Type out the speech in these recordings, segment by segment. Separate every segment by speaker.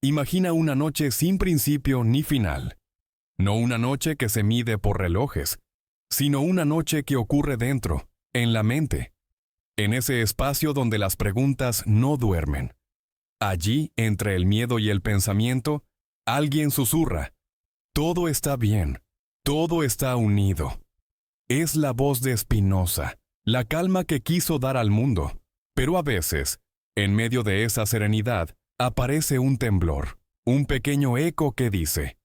Speaker 1: Imagina una noche sin principio ni final. No una noche que se mide por relojes, sino una noche que ocurre dentro, en la mente, en ese espacio donde las preguntas no duermen. Allí, entre el miedo y el pensamiento, alguien susurra: todo está bien, todo está unido. Es la voz de Spinoza, la calma que quiso dar al mundo. Pero a veces, en medio de esa serenidad, aparece un temblor, un pequeño eco que dice: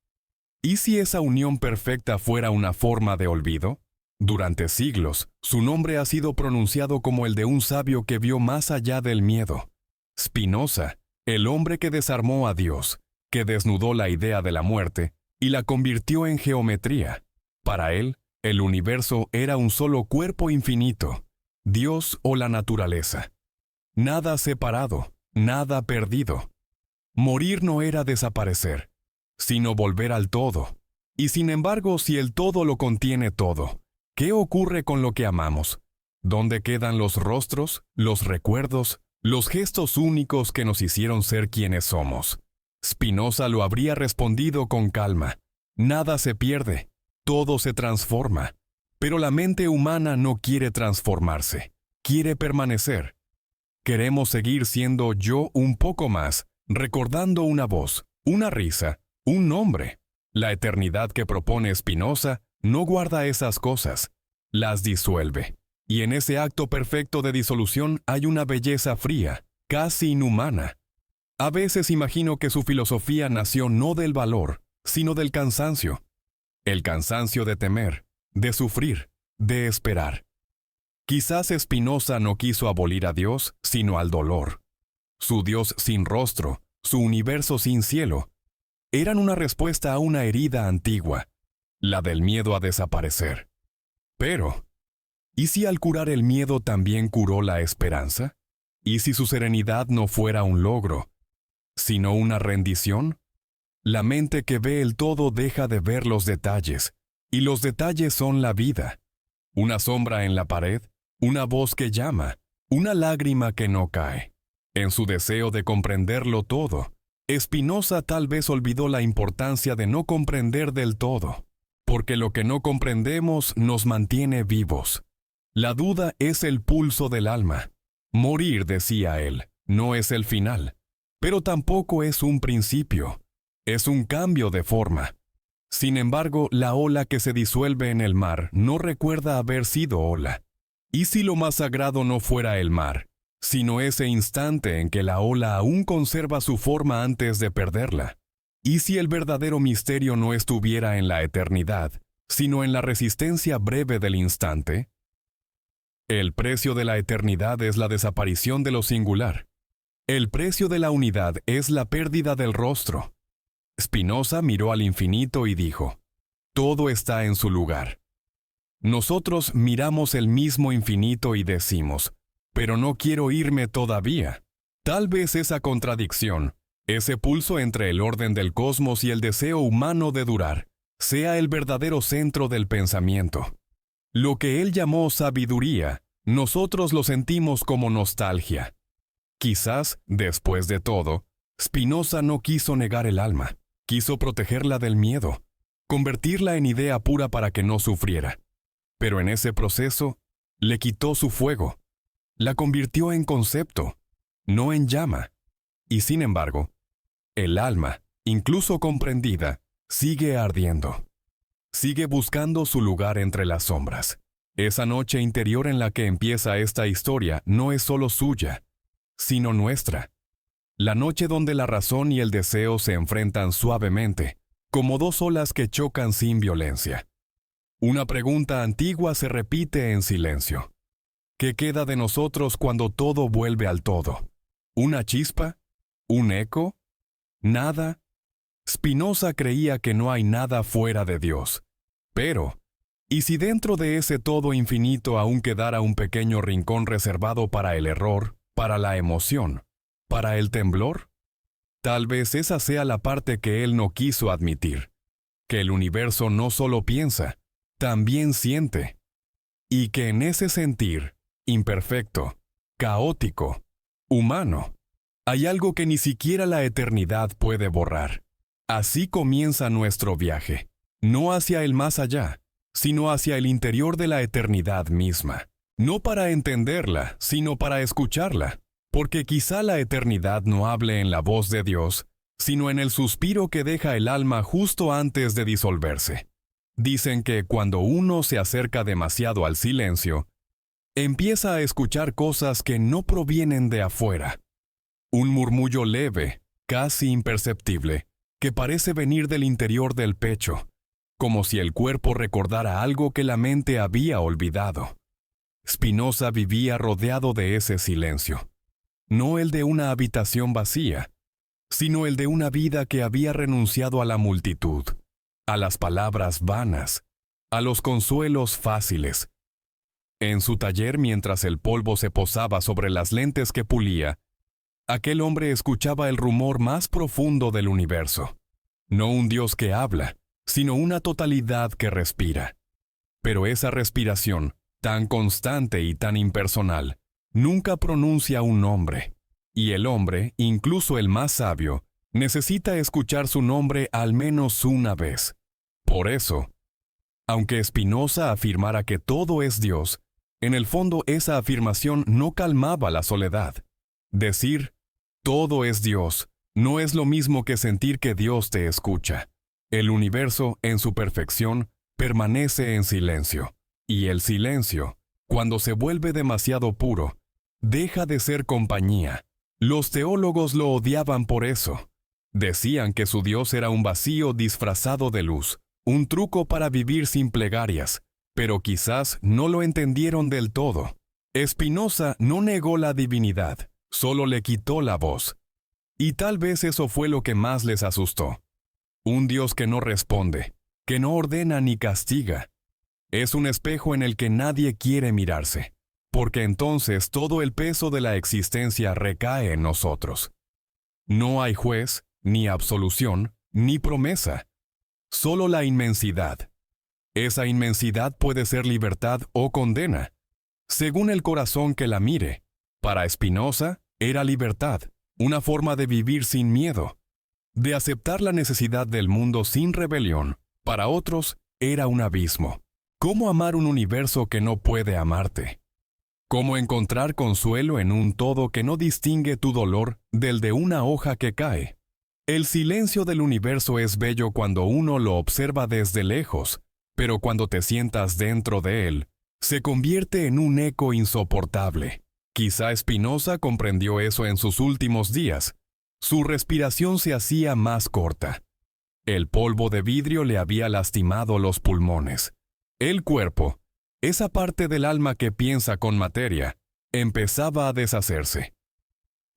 Speaker 1: ¿y si esa unión perfecta fuera una forma de olvido? Durante siglos, su nombre ha sido pronunciado como el de un sabio que vio más allá del miedo. Spinoza, el hombre que desarmó a Dios, que desnudó la idea de la muerte y la convirtió en geometría. Para él, el universo era un solo cuerpo infinito, Dios o la naturaleza. Nada separado, nada perdido. Morir no era desaparecer, sino volver al todo. Y sin embargo, si el todo lo contiene todo, ¿qué ocurre con lo que amamos? ¿Dónde quedan los rostros, los recuerdos, los gestos únicos que nos hicieron ser quienes somos? Spinoza lo habría respondido con calma: nada se pierde, todo se transforma. Pero la mente humana no quiere transformarse, quiere permanecer. Queremos seguir siendo yo un poco más, recordando una voz, una risa, un nombre. La eternidad que propone Spinoza no guarda esas cosas, las disuelve. Y en ese acto perfecto de disolución hay una belleza fría, casi inhumana. A veces imagino que su filosofía nació no del valor, sino del cansancio. El cansancio de temer, de sufrir, de esperar. Quizás Spinoza no quiso abolir a Dios, sino al dolor. Su Dios sin rostro, su universo sin cielo, eran una respuesta a una herida antigua, la del miedo a desaparecer. Pero, ¿y si al curar el miedo también curó la esperanza? ¿Y si su serenidad no fuera un logro, sino una rendición? La mente que ve el todo deja de ver los detalles, y los detalles son la vida. Una sombra en la pared, una voz que llama, una lágrima que no cae. En su deseo de comprenderlo todo, Spinoza tal vez olvidó la importancia de no comprender del todo, porque lo que no comprendemos nos mantiene vivos. La duda es el pulso del alma. Morir, decía él, no es el final, pero tampoco es un principio. Es un cambio de forma. Sin embargo, la ola que se disuelve en el mar no recuerda haber sido ola. ¿Y si lo más sagrado no fuera el mar, sino ese instante en que la ola aún conserva su forma antes de perderla? ¿Y si el verdadero misterio no estuviera en la eternidad, sino en la resistencia breve del instante? El precio de la eternidad es la desaparición de lo singular. El precio de la unidad es la pérdida del rostro. Spinoza miró al infinito y dijo: todo está en su lugar. Nosotros miramos el mismo infinito y decimos: pero no quiero irme todavía. Tal vez esa contradicción, ese pulso entre el orden del cosmos y el deseo humano de durar, sea el verdadero centro del pensamiento. Lo que él llamó sabiduría, nosotros lo sentimos como nostalgia. Quizás, después de todo, Spinoza no quiso negar el alma, quiso protegerla del miedo, convertirla en idea pura para que no sufriera. Pero en ese proceso, le quitó su fuego, la convirtió en concepto, no en llama. Y sin embargo, el alma, incluso comprendida, sigue ardiendo. Sigue buscando su lugar entre las sombras. Esa noche interior en la que empieza esta historia no es solo suya, sino nuestra. La noche donde la razón y el deseo se enfrentan suavemente, como dos olas que chocan sin violencia. Una pregunta antigua se repite en silencio. ¿Qué queda de nosotros cuando todo vuelve al todo? ¿Una chispa? ¿Un eco? ¿Nada? Spinoza creía que no hay nada fuera de Dios. Pero, ¿y si dentro de ese todo infinito aún quedara un pequeño rincón reservado para el error, para la emoción, para el temblor? Tal vez esa sea la parte que él no quiso admitir, que el universo no solo piensa, también siente, y que en ese sentir, imperfecto, caótico, humano, Hay algo que ni siquiera la eternidad puede borrar. Así comienza nuestro viaje, no hacia el más allá, sino hacia el interior de la eternidad misma. No para entenderla, sino para escucharla, porque quizá la eternidad no hable en la voz de Dios, sino en el suspiro que deja el alma justo antes de disolverse. Dicen que cuando uno se acerca demasiado al silencio, empieza a escuchar cosas que no provienen de afuera. Un murmullo leve, casi imperceptible, que parece venir del interior del pecho, como si el cuerpo recordara algo que la mente había olvidado. Spinoza vivía rodeado de ese silencio, no el de una habitación vacía, sino el de una vida que había renunciado a la multitud, a las palabras vanas, a los consuelos fáciles. En su taller, mientras el polvo se posaba sobre las lentes que pulía, aquel hombre escuchaba el rumor más profundo del universo. No un Dios que habla, sino una totalidad que respira. Pero esa respiración, tan constante y tan impersonal, nunca pronuncia un nombre. Y el hombre, incluso el más sabio, necesita escuchar su nombre al menos una vez. Por eso, aunque Spinoza afirmara que todo es Dios, en el fondo esa afirmación no calmaba la soledad. Decir, todo es Dios, no es lo mismo que sentir que Dios te escucha. El universo, en su perfección, permanece en silencio. Y el silencio, cuando se vuelve demasiado puro, deja de ser compañía. Los teólogos lo odiaban por eso. Decían que su Dios era un vacío disfrazado de luz, un truco para vivir sin plegarias, pero quizás no lo entendieron del todo. Spinoza no negó la divinidad, solo le quitó la voz. Y tal vez eso fue lo que más les asustó. Un Dios que no responde, que no ordena ni castiga. Es un espejo en el que nadie quiere mirarse, porque entonces todo el peso de la existencia recae en nosotros. No hay juez, ni absolución, ni promesa, solo la inmensidad. Esa inmensidad puede ser libertad o condena, según el corazón que la mire. Para Spinoza, era libertad, una forma de vivir sin miedo, de aceptar la necesidad del mundo sin rebelión. Para otros, era un abismo. ¿Cómo amar un universo que no puede amarte? ¿Cómo encontrar consuelo en un todo que no distingue tu dolor del de una hoja que cae? El silencio del universo es bello cuando uno lo observa desde lejos, pero cuando te sientas dentro de él, se convierte en un eco insoportable. Quizá Spinoza comprendió eso en sus últimos días. Su respiración se hacía más corta. El polvo de vidrio le había lastimado los pulmones. El cuerpo, esa parte del alma que piensa con materia, empezaba a deshacerse.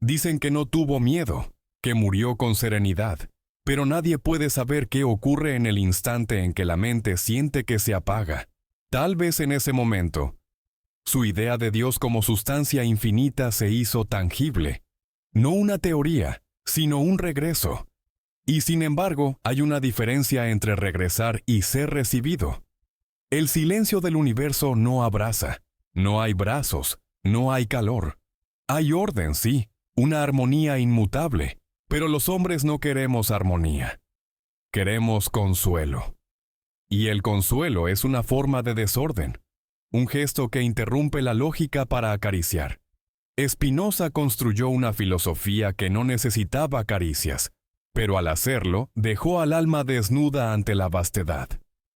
Speaker 1: Dicen que no tuvo miedo, que murió con serenidad, pero nadie puede saber qué ocurre en el instante en que la mente siente que se apaga. Tal vez en ese momento, su idea de Dios como sustancia infinita se hizo tangible. No una teoría, sino un regreso. Y sin embargo, hay una diferencia entre regresar y ser recibido. El silencio del universo no abraza, no hay brazos, no hay calor. Hay orden, sí, una armonía inmutable, pero los hombres no queremos armonía. Queremos consuelo. Y el consuelo es una forma de desorden, un gesto que interrumpe la lógica para acariciar. Spinoza construyó una filosofía que no necesitaba caricias, pero al hacerlo dejó al alma desnuda ante la vastedad.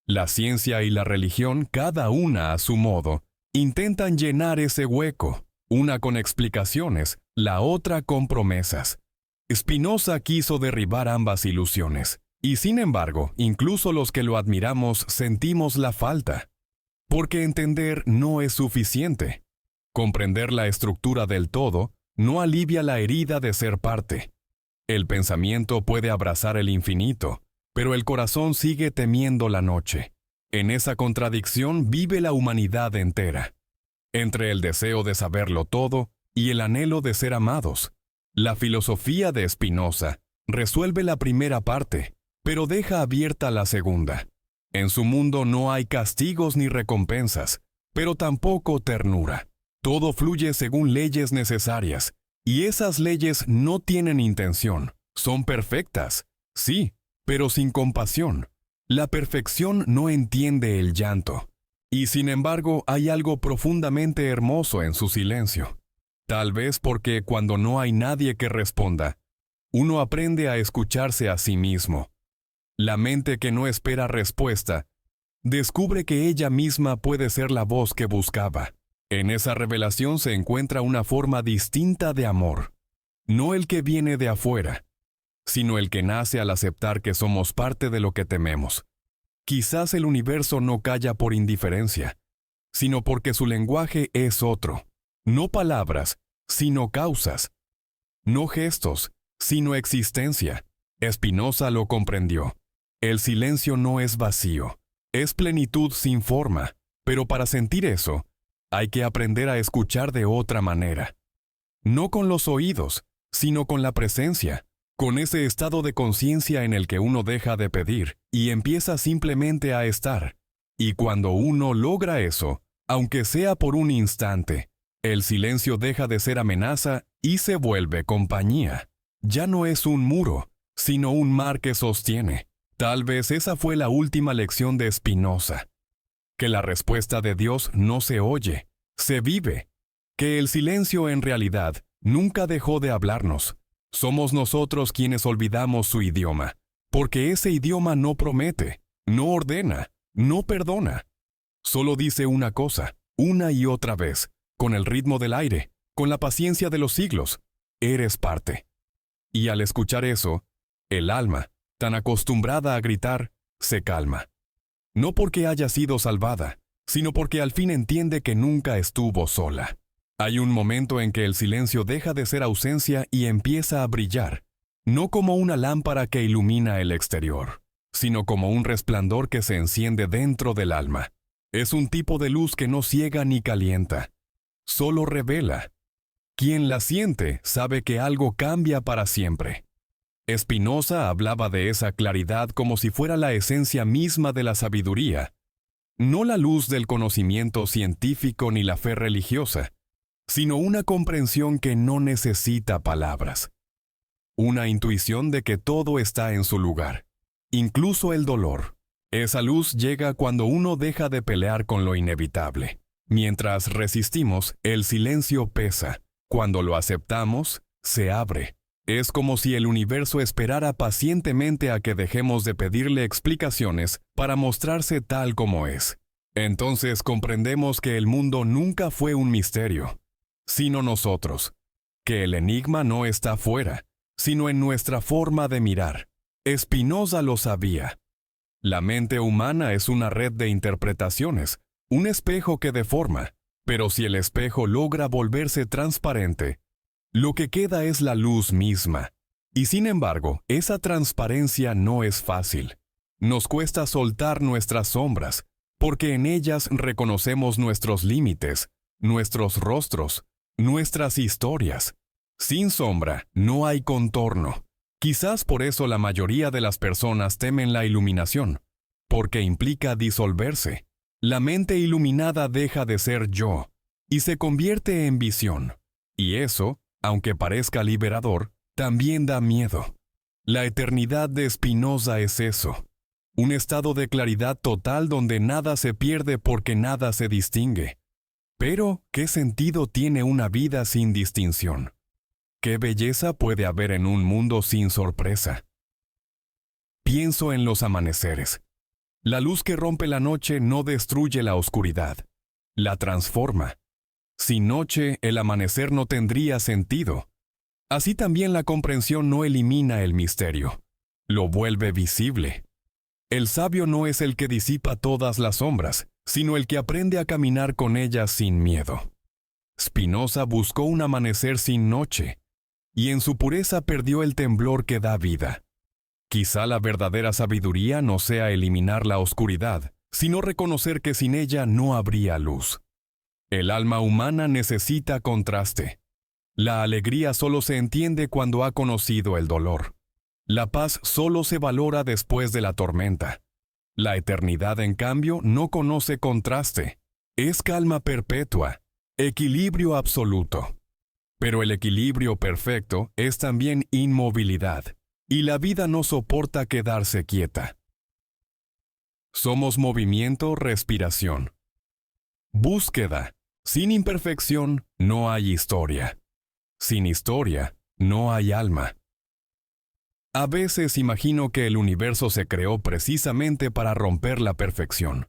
Speaker 1: La ciencia y la religión, cada una a su modo, intentan llenar ese hueco, una con explicaciones, la otra con promesas. Spinoza quiso derribar ambas ilusiones, y sin embargo, incluso los que lo admiramos sentimos la falta. Porque entender no es suficiente. Comprender la estructura del todo no alivia la herida de ser parte. El pensamiento puede abrazar el infinito, pero el corazón sigue temiendo la noche. En esa contradicción vive la humanidad entera, entre el deseo de saberlo todo y el anhelo de ser amados. La filosofía de Spinoza resuelve la primera parte, pero deja abierta la segunda. En su mundo no hay castigos ni recompensas, pero tampoco ternura. Todo fluye según leyes necesarias, Y esas leyes no tienen intención, son perfectas, sí, pero sin compasión. La perfección no entiende el llanto. Y sin embargo, hay algo profundamente hermoso en su silencio. Tal vez porque cuando no hay nadie que responda, uno aprende a escucharse a sí mismo. La mente que no espera respuesta, descubre que ella misma puede ser la voz que buscaba. En esa revelación se encuentra una forma distinta de amor, no el que viene de afuera, sino el que nace al aceptar que somos parte de lo que tememos. Quizás el universo no calla por indiferencia, sino porque su lenguaje es otro. No palabras, sino causas. No gestos, sino existencia. Spinoza lo comprendió. El silencio no es vacío, es plenitud sin forma, pero para sentir eso, hay que aprender a escuchar de otra manera. No con los oídos, sino con la presencia, con ese estado de conciencia en el que uno deja de pedir y empieza simplemente a estar. Y cuando uno logra eso, aunque sea por un instante, el silencio deja de ser amenaza y se vuelve compañía. Ya no es un muro, sino un mar que sostiene. Tal vez esa fue la última lección de Spinoza. Que la respuesta de Dios no se oye, se vive. Que el silencio en realidad nunca dejó de hablarnos. Somos nosotros quienes olvidamos su idioma, porque ese idioma no promete, no ordena, no perdona. Solo dice una cosa, una y otra vez, con el ritmo del aire, con la paciencia de los siglos. Eres parte. Y al escuchar eso, el alma, tan acostumbrada a gritar, se calma. No porque haya sido salvada, sino porque al fin entiende que nunca estuvo sola. Hay un momento en que el silencio deja de ser ausencia y empieza a brillar, no como una lámpara que ilumina el exterior, sino como un resplandor que se enciende dentro del alma. Es un tipo de luz que no ciega ni calienta, solo revela. Quien la siente sabe que algo cambia para siempre. Spinoza hablaba de esa claridad como si fuera la esencia misma de la sabiduría, no la luz del conocimiento científico ni la fe religiosa, sino una comprensión que no necesita palabras. Una intuición de que todo está en su lugar, incluso el dolor. Esa luz llega cuando uno deja de pelear con lo inevitable. Mientras resistimos, el silencio pesa. Cuando lo aceptamos, se abre. Es como si el universo esperara pacientemente a que dejemos de pedirle explicaciones para mostrarse tal como es. Entonces comprendemos que el mundo nunca fue un misterio, sino nosotros, que el enigma no está fuera, sino en nuestra forma de mirar. Spinoza lo sabía. La mente humana es una red de interpretaciones, un espejo que deforma, pero si el espejo logra volverse transparente, lo que queda es la luz misma. Y sin embargo, esa transparencia no es fácil. Nos cuesta soltar nuestras sombras, porque en ellas reconocemos nuestros límites, nuestros rostros, nuestras historias. Sin sombra no hay contorno. Quizás por eso la mayoría de las personas temen la iluminación, porque implica disolverse. La mente iluminada deja de ser yo y se convierte en visión. Y eso, aunque parezca liberador, también da miedo. La eternidad de Spinoza es eso, un estado de claridad total donde nada se pierde porque nada se distingue. Pero, ¿qué sentido tiene una vida sin distinción? ¿Qué belleza puede haber en un mundo sin sorpresa? Pienso en los amaneceres. La luz que rompe la noche no destruye la oscuridad, la transforma. Sin noche, el amanecer no tendría sentido. Así también la comprensión no elimina el misterio, lo vuelve visible. El sabio no es el que disipa todas las sombras, sino el que aprende a caminar con ellas sin miedo. Spinoza buscó un amanecer sin noche, y en su pureza perdió el temblor que da vida. Quizá la verdadera sabiduría no sea eliminar la oscuridad, sino reconocer que sin ella no habría luz. El alma humana necesita contraste. La alegría solo se entiende cuando ha conocido el dolor. La paz solo se valora después de la tormenta. La eternidad, en cambio, no conoce contraste. Es calma perpetua, equilibrio absoluto. Pero el equilibrio perfecto es también inmovilidad, y la vida no soporta quedarse quieta. Somos movimiento, respiración. Búsqueda. Sin imperfección no hay historia. Sin historia no hay alma. A veces imagino que el universo se creó precisamente para romper la perfección.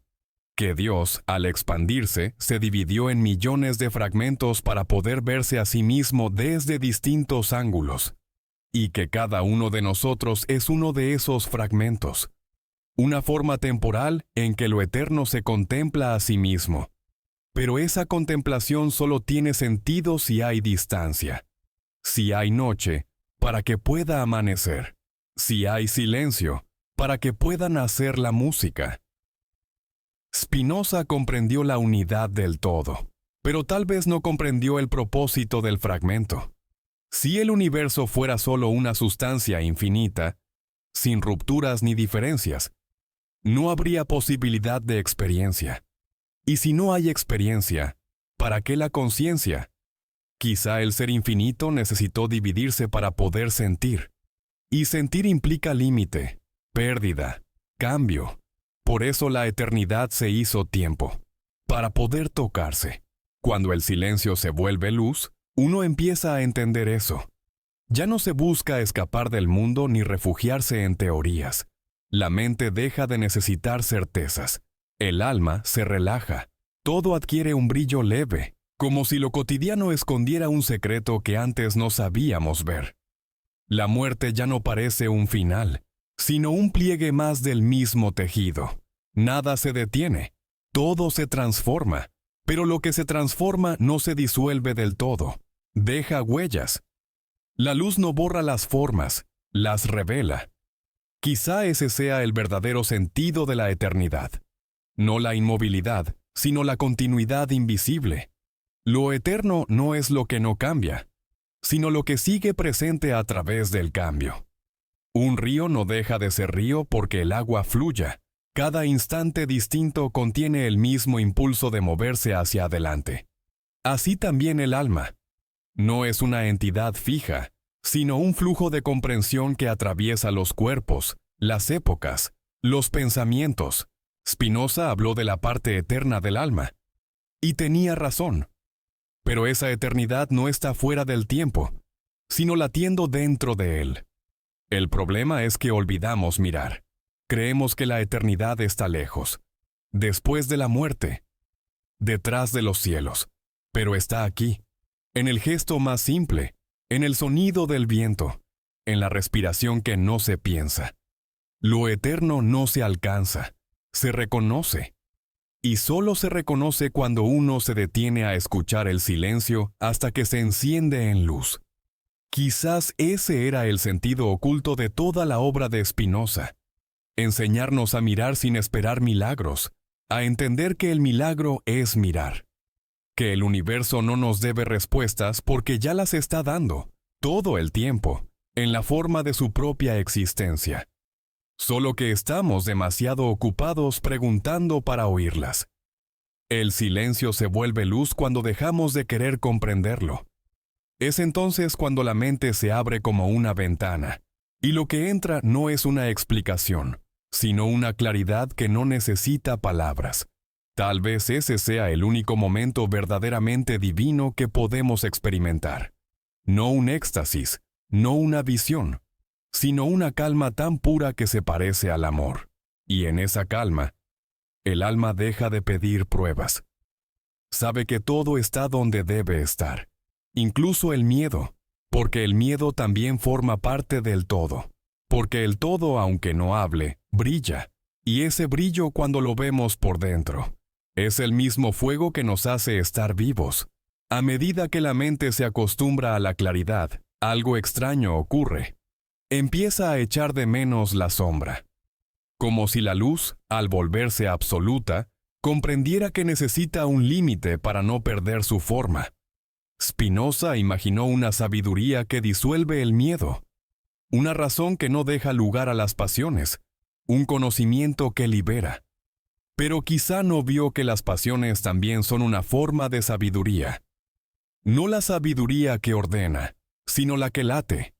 Speaker 1: Que Dios, al expandirse, se dividió en millones de fragmentos para poder verse a sí mismo desde distintos ángulos. Y que cada uno de nosotros es uno de esos fragmentos. Una forma temporal en que lo eterno se contempla a sí mismo. Pero esa contemplación solo tiene sentido si hay distancia. Si hay noche, para que pueda amanecer. Si hay silencio, para que pueda nacer la música. Spinoza comprendió la unidad del todo, pero tal vez no comprendió el propósito del fragmento. Si el universo fuera solo una sustancia infinita, sin rupturas ni diferencias, no habría posibilidad de experiencia. Y si no hay experiencia, ¿para qué la conciencia? Quizá el ser infinito necesitó dividirse para poder sentir. Y sentir implica límite, pérdida, cambio. Por eso la eternidad se hizo tiempo, para poder tocarse. Cuando el silencio se vuelve luz, uno empieza a entender eso. Ya no se busca escapar del mundo ni refugiarse en teorías. La mente deja de necesitar certezas. El alma se relaja. Todo adquiere un brillo leve, como si lo cotidiano escondiera un secreto que antes no sabíamos ver. La muerte ya no parece un final, sino un pliegue más del mismo tejido. Nada se detiene, todo se transforma, pero lo que se transforma no se disuelve del todo, deja huellas. La luz no borra las formas, las revela. Quizá ese sea el verdadero sentido de la eternidad. No la inmovilidad, sino la continuidad invisible. Lo eterno no es lo que no cambia, sino lo que sigue presente a través del cambio. Un río no deja de ser río porque el agua fluya. Cada instante distinto contiene el mismo impulso de moverse hacia adelante. Así también el alma. No es una entidad fija, sino un flujo de comprensión que atraviesa los cuerpos, las épocas, los pensamientos. Spinoza habló de la parte eterna del alma. Y tenía razón. Pero esa eternidad no está fuera del tiempo, sino latiendo dentro de él. El problema es que olvidamos mirar. Creemos que la eternidad está lejos, después de la muerte, detrás de los cielos, pero está aquí, en el gesto más simple, en el sonido del viento, en la respiración que no se piensa. Lo eterno no se alcanza, se reconoce. Y solo se reconoce cuando uno se detiene a escuchar el silencio hasta que se enciende en luz. Quizás ese era el sentido oculto de toda la obra de Spinoza. Enseñarnos a mirar sin esperar milagros, a entender que el milagro es mirar. Que el universo no nos debe respuestas porque ya las está dando, todo el tiempo, en la forma de su propia existencia. Solo que estamos demasiado ocupados preguntando para oírlas. El silencio se vuelve luz cuando dejamos de querer comprenderlo. Es entonces cuando la mente se abre como una ventana, y lo que entra no es una explicación, sino una claridad que no necesita palabras. Tal vez ese sea el único momento verdaderamente divino que podemos experimentar. No un éxtasis, no una visión, sino una calma tan pura que se parece al amor. Y en esa calma, el alma deja de pedir pruebas. Sabe que todo está donde debe estar, incluso el miedo, porque el miedo también forma parte del todo. Porque el todo, aunque no hable, brilla, y ese brillo cuando lo vemos por dentro, es el mismo fuego que nos hace estar vivos. A medida que la mente se acostumbra a la claridad, algo extraño ocurre. Empieza a echar de menos la sombra. Como si la luz, al volverse absoluta, comprendiera que necesita un límite para no perder su forma. Spinoza imaginó una sabiduría que disuelve el miedo, una razón que no deja lugar a las pasiones, un conocimiento que libera. Pero quizá no vio que las pasiones también son una forma de sabiduría. No la sabiduría que ordena, sino la que late.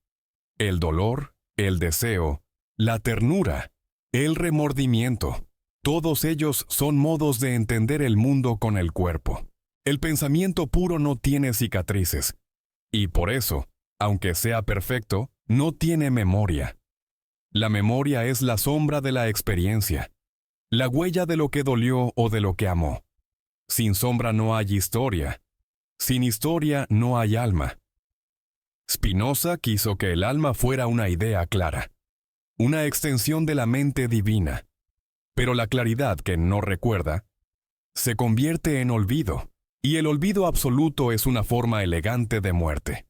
Speaker 1: El dolor, el deseo, la ternura, el remordimiento, todos ellos son modos de entender el mundo con el cuerpo. El pensamiento puro no tiene cicatrices, y por eso, aunque sea perfecto, no tiene memoria. La memoria es la sombra de la experiencia, la huella de lo que dolió o de lo que amó. Sin sombra no hay historia. Sin historia no hay alma. Spinoza quiso que el alma fuera una idea clara, una extensión de la mente divina. Pero la claridad que no recuerda se convierte en olvido, y el olvido absoluto es una forma elegante de muerte.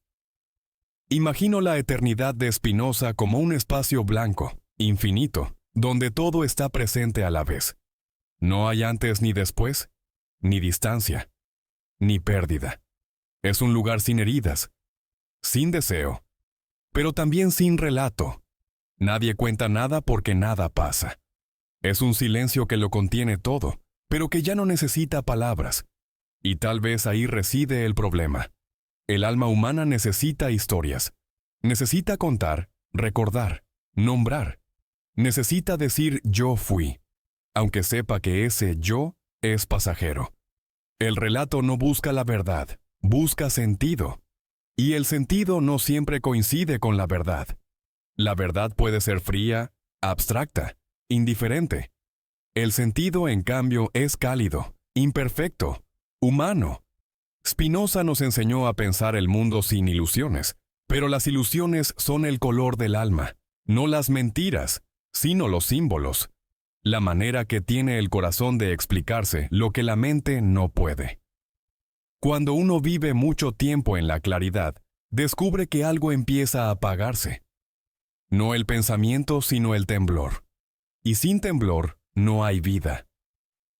Speaker 1: Imagino la eternidad de Spinoza como un espacio blanco, infinito, donde todo está presente a la vez. No hay antes ni después, ni distancia, ni pérdida. Es un lugar sin heridas, sin deseo, pero también sin relato. Nadie cuenta nada porque nada pasa. Es un silencio que lo contiene todo, pero que ya no necesita palabras. Y tal vez ahí reside el problema. El alma humana necesita historias. Necesita contar, recordar, nombrar. Necesita decir yo fui, aunque sepa que ese yo es pasajero. El relato no busca la verdad, busca sentido. Y el sentido no siempre coincide con la verdad. La verdad puede ser fría, abstracta, indiferente. El sentido, en cambio, es cálido, imperfecto, humano. Spinoza nos enseñó a pensar el mundo sin ilusiones, pero las ilusiones son el color del alma, no las mentiras, sino los símbolos, la manera que tiene el corazón de explicarse lo que la mente no puede. Cuando uno vive mucho tiempo en la claridad, descubre que algo empieza a apagarse. No el pensamiento, sino el temblor. Y sin temblor, no hay vida.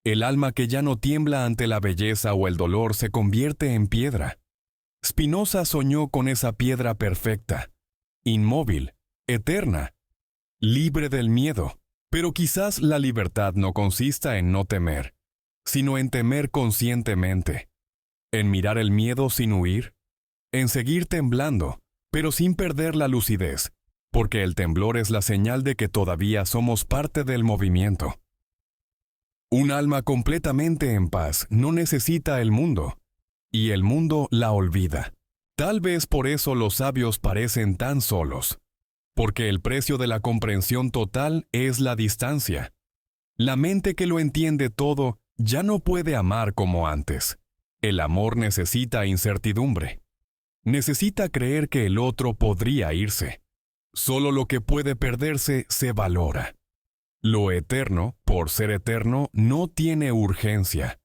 Speaker 1: El alma que ya no tiembla ante la belleza o el dolor se convierte en piedra. Spinoza soñó con esa piedra perfecta, inmóvil, eterna, libre del miedo. Pero quizás la libertad no consista en no temer, sino en temer conscientemente, en mirar el miedo sin huir, en seguir temblando, pero sin perder la lucidez, porque el temblor es la señal de que todavía somos parte del movimiento. Un alma completamente en paz no necesita el mundo, y el mundo la olvida. Tal vez por eso los sabios parecen tan solos, porque el precio de la comprensión total es la distancia. La mente que lo entiende todo ya no puede amar como antes. El amor necesita incertidumbre. Necesita creer que el otro podría irse. Solo lo que puede perderse se valora. Lo eterno, por ser eterno, no tiene urgencia.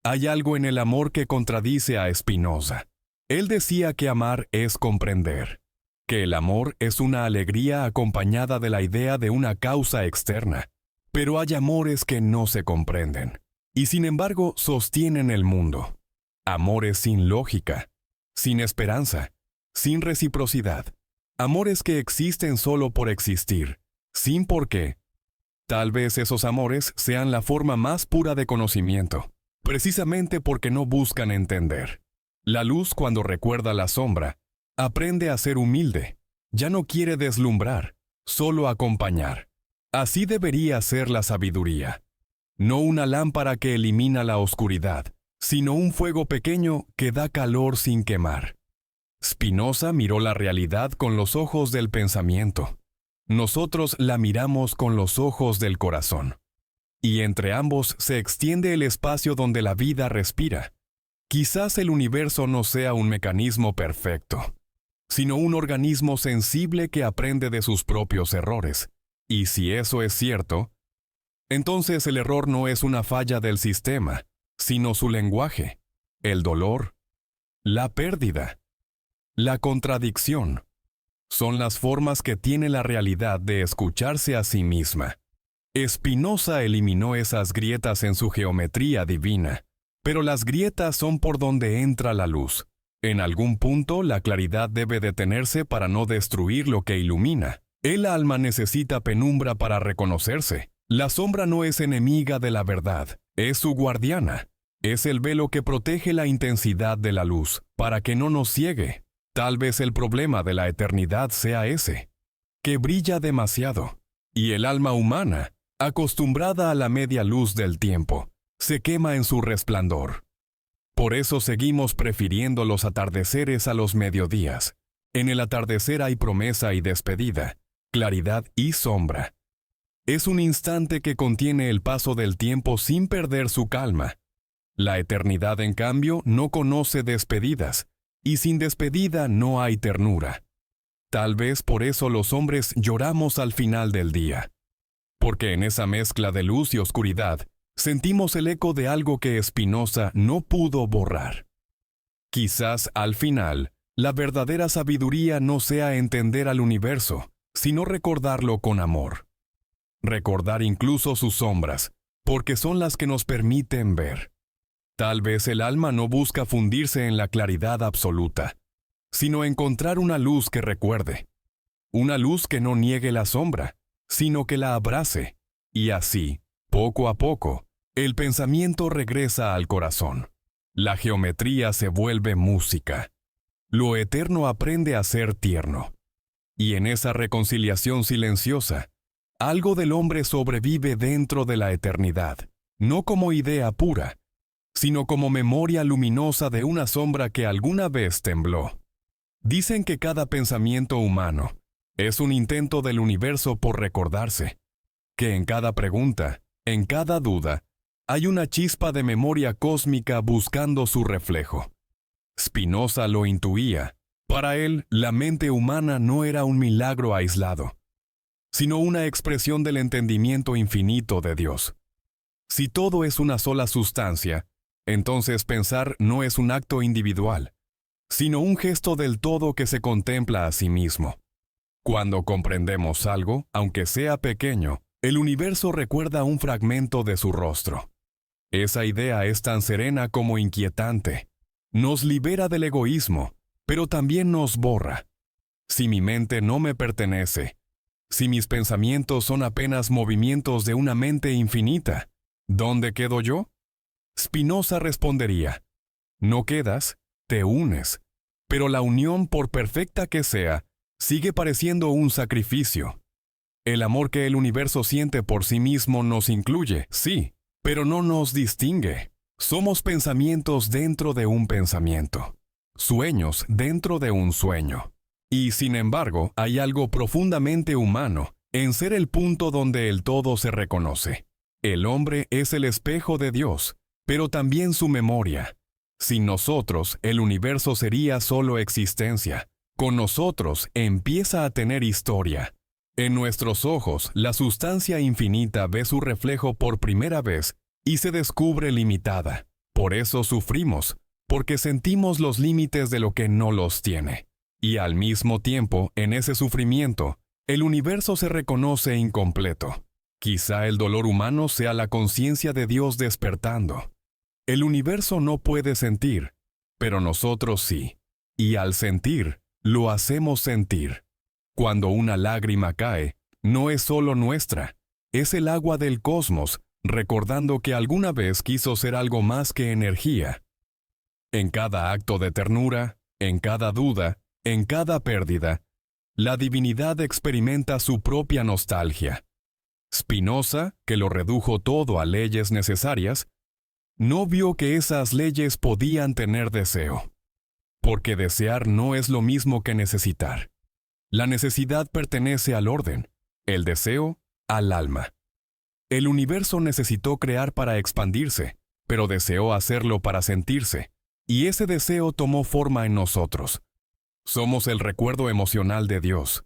Speaker 1: Hay algo en el amor que contradice a Spinoza. Él decía que amar es comprender, que el amor es una alegría acompañada de la idea de una causa externa. Pero hay amores que no se comprenden, y sin embargo sostienen el mundo. Amores sin lógica, sin esperanza, sin reciprocidad. Amores que existen solo por existir, sin por qué. Tal vez esos amores sean la forma más pura de conocimiento, precisamente porque no buscan entender. La luz, cuando recuerda la sombra, aprende a ser humilde. Ya no quiere deslumbrar, solo acompañar. Así debería ser la sabiduría. No una lámpara que elimina la oscuridad, sino un fuego pequeño que da calor sin quemar. Spinoza miró la realidad con los ojos del pensamiento. Nosotros la miramos con los ojos del corazón. Y entre ambos se extiende el espacio donde la vida respira. Quizás el universo no sea un mecanismo perfecto, sino un organismo sensible que aprende de sus propios errores. Y si eso es cierto, entonces el error no es una falla del sistema, sino su lenguaje, el dolor, la pérdida, la contradicción. Son las formas que tiene la realidad de escucharse a sí misma. Spinoza eliminó esas grietas en su geometría divina, pero las grietas son por donde entra la luz. En algún punto la claridad debe detenerse para no destruir lo que ilumina. El alma necesita penumbra para reconocerse. La sombra no es enemiga de la verdad, es su guardiana. Es el velo que protege la intensidad de la luz, para que no nos ciegue. Tal vez el problema de la eternidad sea ese, que brilla demasiado, y el alma humana, acostumbrada a la media luz del tiempo, se quema en su resplandor. Por eso seguimos prefiriendo los atardeceres a los mediodías. En el atardecer hay promesa y despedida, claridad y sombra. Es un instante que contiene el paso del tiempo sin perder su calma. La eternidad, en cambio, no conoce despedidas, y sin despedida no hay ternura. Tal vez por eso los hombres lloramos al final del día, porque en esa mezcla de luz y oscuridad sentimos el eco de algo que Spinoza no pudo borrar. Quizás al final, la verdadera sabiduría no sea entender al universo, sino recordarlo con amor. Recordar incluso sus sombras, porque son las que nos permiten ver. Tal vez el alma no busca fundirse en la claridad absoluta, sino encontrar una luz que recuerde. Una luz que no niegue la sombra, sino que la abrace. Y así, poco a poco, el pensamiento regresa al corazón. La geometría se vuelve música. Lo eterno aprende a ser tierno. Y en esa reconciliación silenciosa, algo del hombre sobrevive dentro de la eternidad, no como idea pura, sino como memoria luminosa de una sombra que alguna vez tembló. Dicen que cada pensamiento humano es un intento del universo por recordarse, que en cada pregunta, en cada duda, hay una chispa de memoria cósmica buscando su reflejo. Spinoza lo intuía. Para él, la mente humana no era un milagro aislado, sino una expresión del entendimiento infinito de Dios. Si todo es una sola sustancia, entonces pensar no es un acto individual, sino un gesto del todo que se contempla a sí mismo. Cuando comprendemos algo, aunque sea pequeño, el universo recuerda un fragmento de su rostro. Esa idea es tan serena como inquietante. Nos libera del egoísmo, pero también nos borra. Si mi mente no me pertenece, si mis pensamientos son apenas movimientos de una mente infinita, ¿dónde quedo yo? Spinoza respondería: no quedas, te unes, pero la unión, por perfecta que sea, sigue pareciendo un sacrificio. El amor que el universo siente por sí mismo nos incluye, sí, pero no nos distingue. Somos pensamientos dentro de un pensamiento, sueños dentro de un sueño. Y sin embargo, hay algo profundamente humano en ser el punto donde el todo se reconoce. El hombre es el espejo de Dios, pero también su memoria. Sin nosotros, el universo sería solo existencia. Con nosotros empieza a tener historia. En nuestros ojos, la sustancia infinita ve su reflejo por primera vez y se descubre limitada. Por eso sufrimos, porque sentimos los límites de lo que no los tiene. Y al mismo tiempo, en ese sufrimiento, el universo se reconoce incompleto. Quizá el dolor humano sea la conciencia de Dios despertando. El universo no puede sentir, pero nosotros sí. Y al sentir, lo hacemos sentir. Cuando una lágrima cae, no es solo nuestra, es el agua del cosmos, recordando que alguna vez quiso ser algo más que energía. En cada acto de ternura, en cada duda, en cada pérdida, la divinidad experimenta su propia nostalgia. Spinoza, que lo redujo todo a leyes necesarias, no vio que esas leyes podían tener deseo, porque desear no es lo mismo que necesitar. La necesidad pertenece al orden, el deseo al alma. El universo necesitó crear para expandirse, pero deseó hacerlo para sentirse, y ese deseo tomó forma en nosotros. Somos el recuerdo emocional de Dios.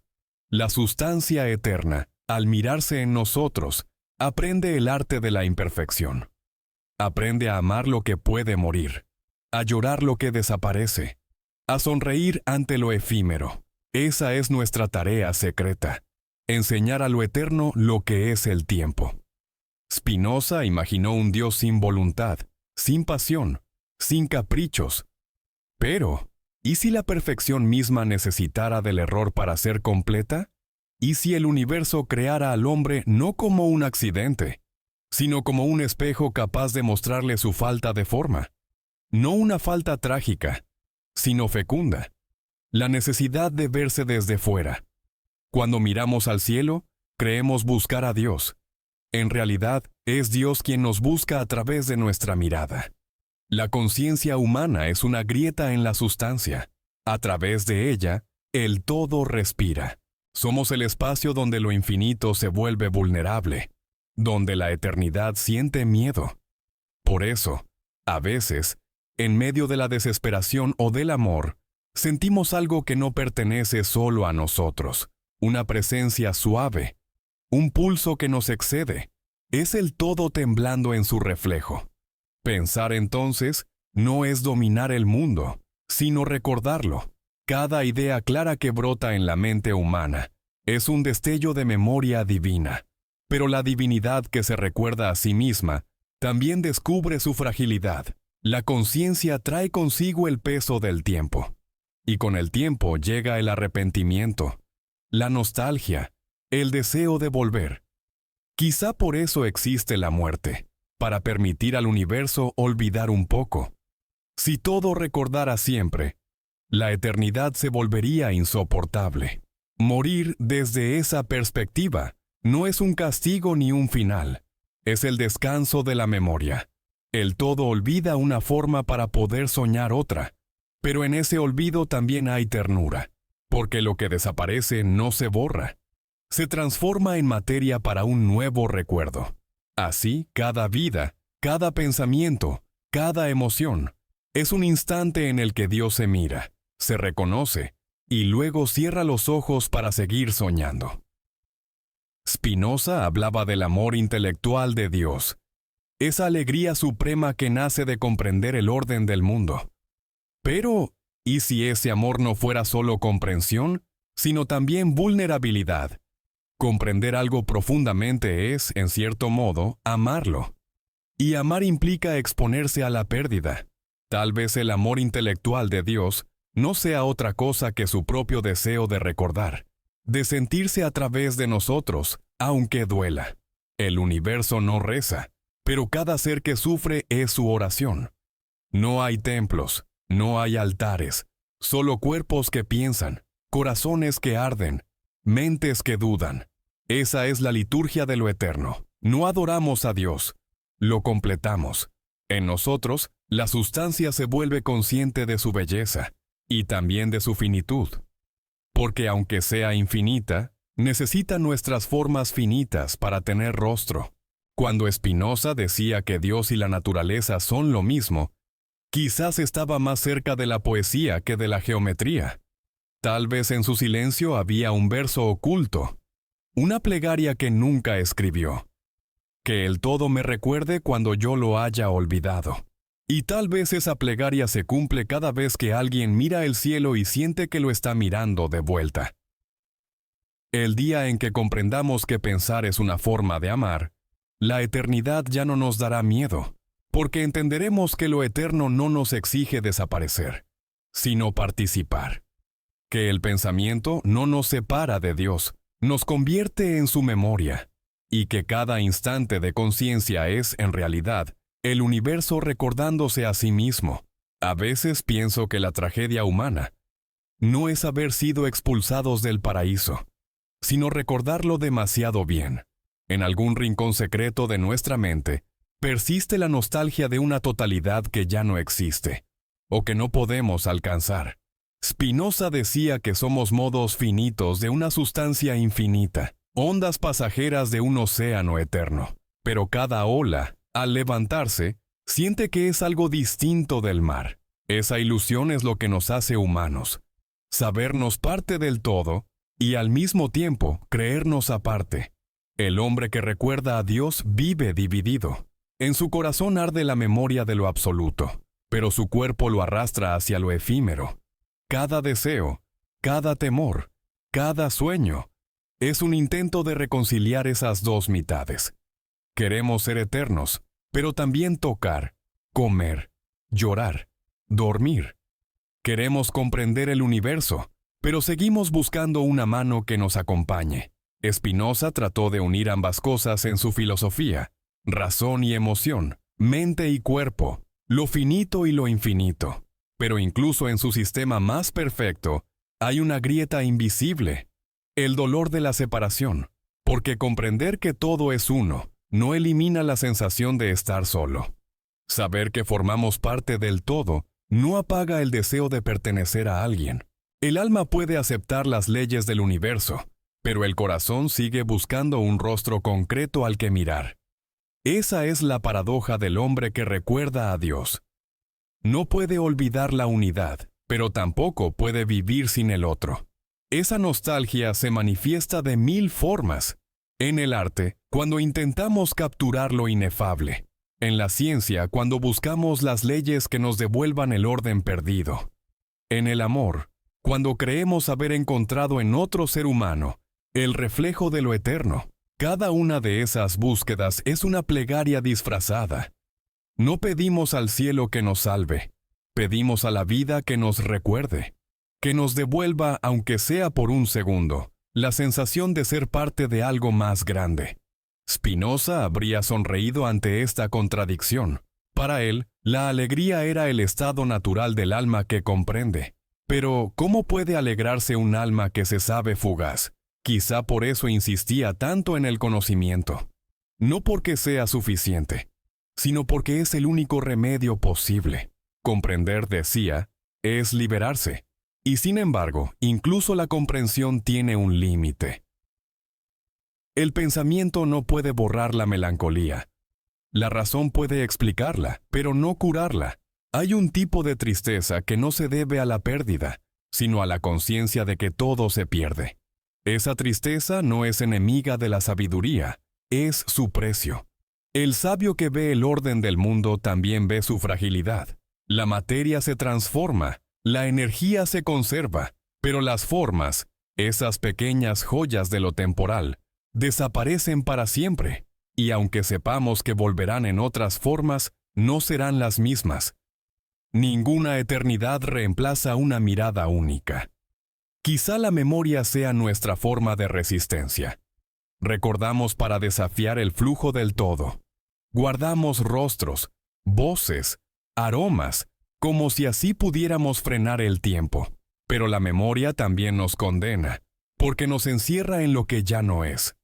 Speaker 1: La sustancia eterna, al mirarse en nosotros, aprende el arte de la imperfección. Aprende a amar lo que puede morir, a llorar lo que desaparece, a sonreír ante lo efímero. Esa es nuestra tarea secreta, enseñar a lo eterno lo que es el tiempo. Spinoza imaginó un Dios sin voluntad, sin pasión, sin caprichos. Pero, ¿y si la perfección misma necesitara del error para ser completa? ¿Y si el universo creara al hombre no como un accidente, sino como un espejo capaz de mostrarle su falta de forma. No una falta trágica, sino fecunda. La necesidad de verse desde fuera. Cuando miramos al cielo, creemos buscar a Dios. En realidad, es Dios quien nos busca a través de nuestra mirada. La conciencia humana es una grieta en la sustancia. A través de ella, el todo respira. Somos el espacio donde lo infinito se vuelve vulnerable, donde la eternidad siente miedo. Por eso, a veces, en medio de la desesperación o del amor, sentimos algo que no pertenece solo a nosotros, una presencia suave, un pulso que nos excede. Es el todo temblando en su reflejo. Pensar entonces no es dominar el mundo, sino recordarlo. Cada idea clara que brota en la mente humana es un destello de memoria divina. Pero la divinidad que se recuerda a sí misma también descubre su fragilidad. La conciencia trae consigo el peso del tiempo. Y con el tiempo llega el arrepentimiento, la nostalgia, el deseo de volver. Quizá por eso existe la muerte, para permitir al universo olvidar un poco. Si todo recordara siempre, la eternidad se volvería insoportable. Morir desde esa perspectiva no es un castigo ni un final, es el descanso de la memoria. El todo olvida una forma para poder soñar otra, pero en ese olvido también hay ternura, porque lo que desaparece no se borra, se transforma en materia para un nuevo recuerdo. Así, cada vida, cada pensamiento, cada emoción, es un instante en el que Dios se mira, se reconoce, y luego cierra los ojos para seguir soñando. Spinoza hablaba del amor intelectual de Dios, esa alegría suprema que nace de comprender el orden del mundo. Pero, ¿y si ese amor no fuera solo comprensión, sino también vulnerabilidad? Comprender algo profundamente es, en cierto modo, amarlo. Y amar implica exponerse a la pérdida. Tal vez el amor intelectual de Dios no sea otra cosa que su propio deseo de recordar, de sentirse a través de nosotros, aunque duela. El universo no reza, pero cada ser que sufre es su oración. No hay templos, no hay altares, solo cuerpos que piensan, corazones que arden, mentes que dudan. Esa es la liturgia de lo eterno. No adoramos a Dios, lo completamos. En nosotros, la sustancia se vuelve consciente de su belleza y también de su finitud. Porque aunque sea infinita, necesita nuestras formas finitas para tener rostro. Cuando Spinoza decía que Dios y la naturaleza son lo mismo, quizás estaba más cerca de la poesía que de la geometría. Tal vez en su silencio había un verso oculto, una plegaria que nunca escribió. Que el todo me recuerde cuando yo lo haya olvidado. Y tal vez esa plegaria se cumple cada vez que alguien mira el cielo y siente que lo está mirando de vuelta. El día en que comprendamos que pensar es una forma de amar, la eternidad ya no nos dará miedo, porque entenderemos que lo eterno no nos exige desaparecer, sino participar. Que el pensamiento no nos separa de Dios, nos convierte en su memoria, y que cada instante de conciencia es, en realidad, el universo recordándose a sí mismo. A veces pienso que la tragedia humana no es haber sido expulsados del paraíso, sino recordarlo demasiado bien. En algún rincón secreto de nuestra mente, persiste la nostalgia de una totalidad que ya no existe, o que no podemos alcanzar. Spinoza decía que somos modos finitos de una sustancia infinita, ondas pasajeras de un océano eterno. Pero cada ola, al levantarse, siente que es algo distinto del mar. Esa ilusión es lo que nos hace humanos. Sabernos parte del todo y al mismo tiempo creernos aparte. El hombre que recuerda a Dios vive dividido. En su corazón arde la memoria de lo absoluto, pero su cuerpo lo arrastra hacia lo efímero. Cada deseo, cada temor, cada sueño, es un intento de reconciliar esas dos mitades. Queremos ser eternos, pero también tocar, comer, llorar, dormir. Queremos comprender el universo, pero seguimos buscando una mano que nos acompañe. Spinoza trató de unir ambas cosas en su filosofía. razón y emoción, mente y cuerpo, lo finito y lo infinito. Pero incluso en su sistema más perfecto, hay una grieta invisible, el dolor de la separación, porque comprender que todo es uno no elimina la sensación de estar solo. Saber que formamos parte del todo no apaga el deseo de pertenecer a alguien. El alma puede aceptar las leyes del universo, pero el corazón sigue buscando un rostro concreto al que mirar. Esa es la paradoja del hombre que recuerda a Dios. No puede olvidar la unidad, pero tampoco puede vivir sin el otro. Esa nostalgia se manifiesta de 1000 formas. En el arte, cuando intentamos capturar lo inefable. En la ciencia, cuando buscamos las leyes que nos devuelvan el orden perdido. En el amor, cuando creemos haber encontrado en otro ser humano el reflejo de lo eterno. Cada una de esas búsquedas es una plegaria disfrazada. No pedimos al cielo que nos salve, pedimos a la vida que nos recuerde, que nos devuelva, aunque sea por un segundo, la sensación de ser parte de algo más grande. Spinoza habría sonreído ante esta contradicción. Para él, la alegría era el estado natural del alma que comprende. Pero, ¿cómo puede alegrarse un alma que se sabe fugaz? Quizá por eso insistía tanto en el conocimiento. No porque sea suficiente, sino porque es el único remedio posible. Comprender, decía, es liberarse. Y sin embargo, incluso la comprensión tiene un límite. El pensamiento no puede borrar la melancolía. La razón puede explicarla, pero no curarla. Hay un tipo de tristeza que no se debe a la pérdida, sino a la conciencia de que todo se pierde. Esa tristeza no es enemiga de la sabiduría, es su precio. El sabio que ve el orden del mundo también ve su fragilidad. La materia se transforma, la energía se conserva, pero las formas, esas pequeñas joyas de lo temporal, desaparecen para siempre, y aunque sepamos que volverán en otras formas, no serán las mismas. Ninguna eternidad reemplaza una mirada única. Quizá la memoria sea nuestra forma de resistencia. Recordamos para desafiar el flujo del todo. Guardamos rostros, voces, aromas, como si así pudiéramos frenar el tiempo. Pero la memoria también nos condena, porque nos encierra en lo que ya no es.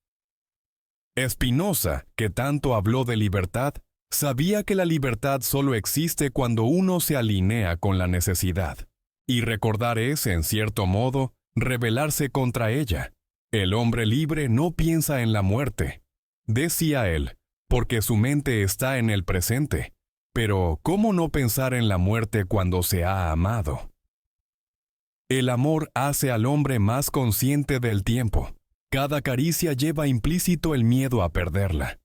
Speaker 1: Spinoza, que tanto habló de libertad, sabía que la libertad solo existe cuando uno se alinea con la necesidad. Y recordar es, en cierto modo, rebelarse contra ella. El hombre libre no piensa en la muerte, decía él, porque su mente está en el presente. Pero, ¿cómo no pensar en la muerte cuando se ha amado? El amor hace al hombre más consciente del tiempo. Cada caricia lleva implícito el miedo a perderla.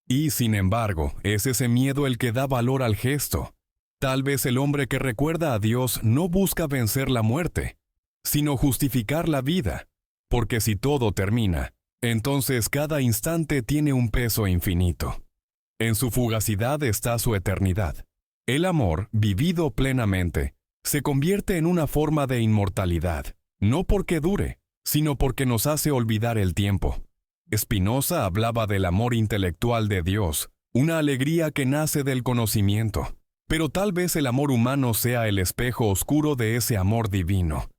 Speaker 1: Y, sin embargo, es ese miedo el que da valor al gesto. Tal vez el hombre que recuerda a Dios no busca vencer la muerte, sino justificar la vida, porque si todo termina, entonces cada instante tiene un peso infinito. En su fugacidad está su eternidad. El amor, vivido plenamente, se convierte en una forma de inmortalidad, no porque dure, sino porque nos hace olvidar el tiempo. Spinoza hablaba del amor intelectual de Dios, una alegría que nace del conocimiento. Pero tal vez el amor humano sea el espejo oscuro de ese amor divino.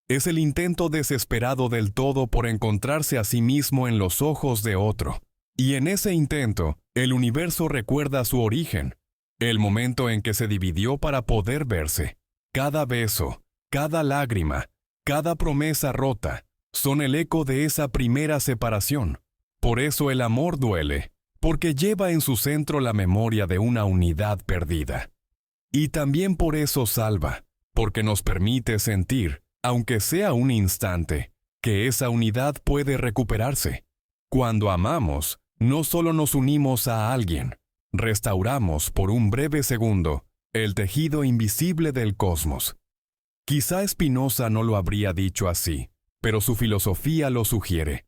Speaker 1: Es el intento desesperado del todo por encontrarse a sí mismo en los ojos de otro. Y en ese intento, el universo recuerda su origen, el momento en que se dividió para poder verse. Cada beso, cada lágrima, cada promesa rota, son el eco de esa primera separación. Por eso el amor duele, porque lleva en su centro la memoria de una unidad perdida. Y también por eso salva, porque nos permite sentir, aunque sea un instante, que esa unidad puede recuperarse. Cuando amamos, no solo nos unimos a alguien, restauramos por un breve segundo el tejido invisible del cosmos. Quizá Spinoza no lo habría dicho así, pero su filosofía lo sugiere.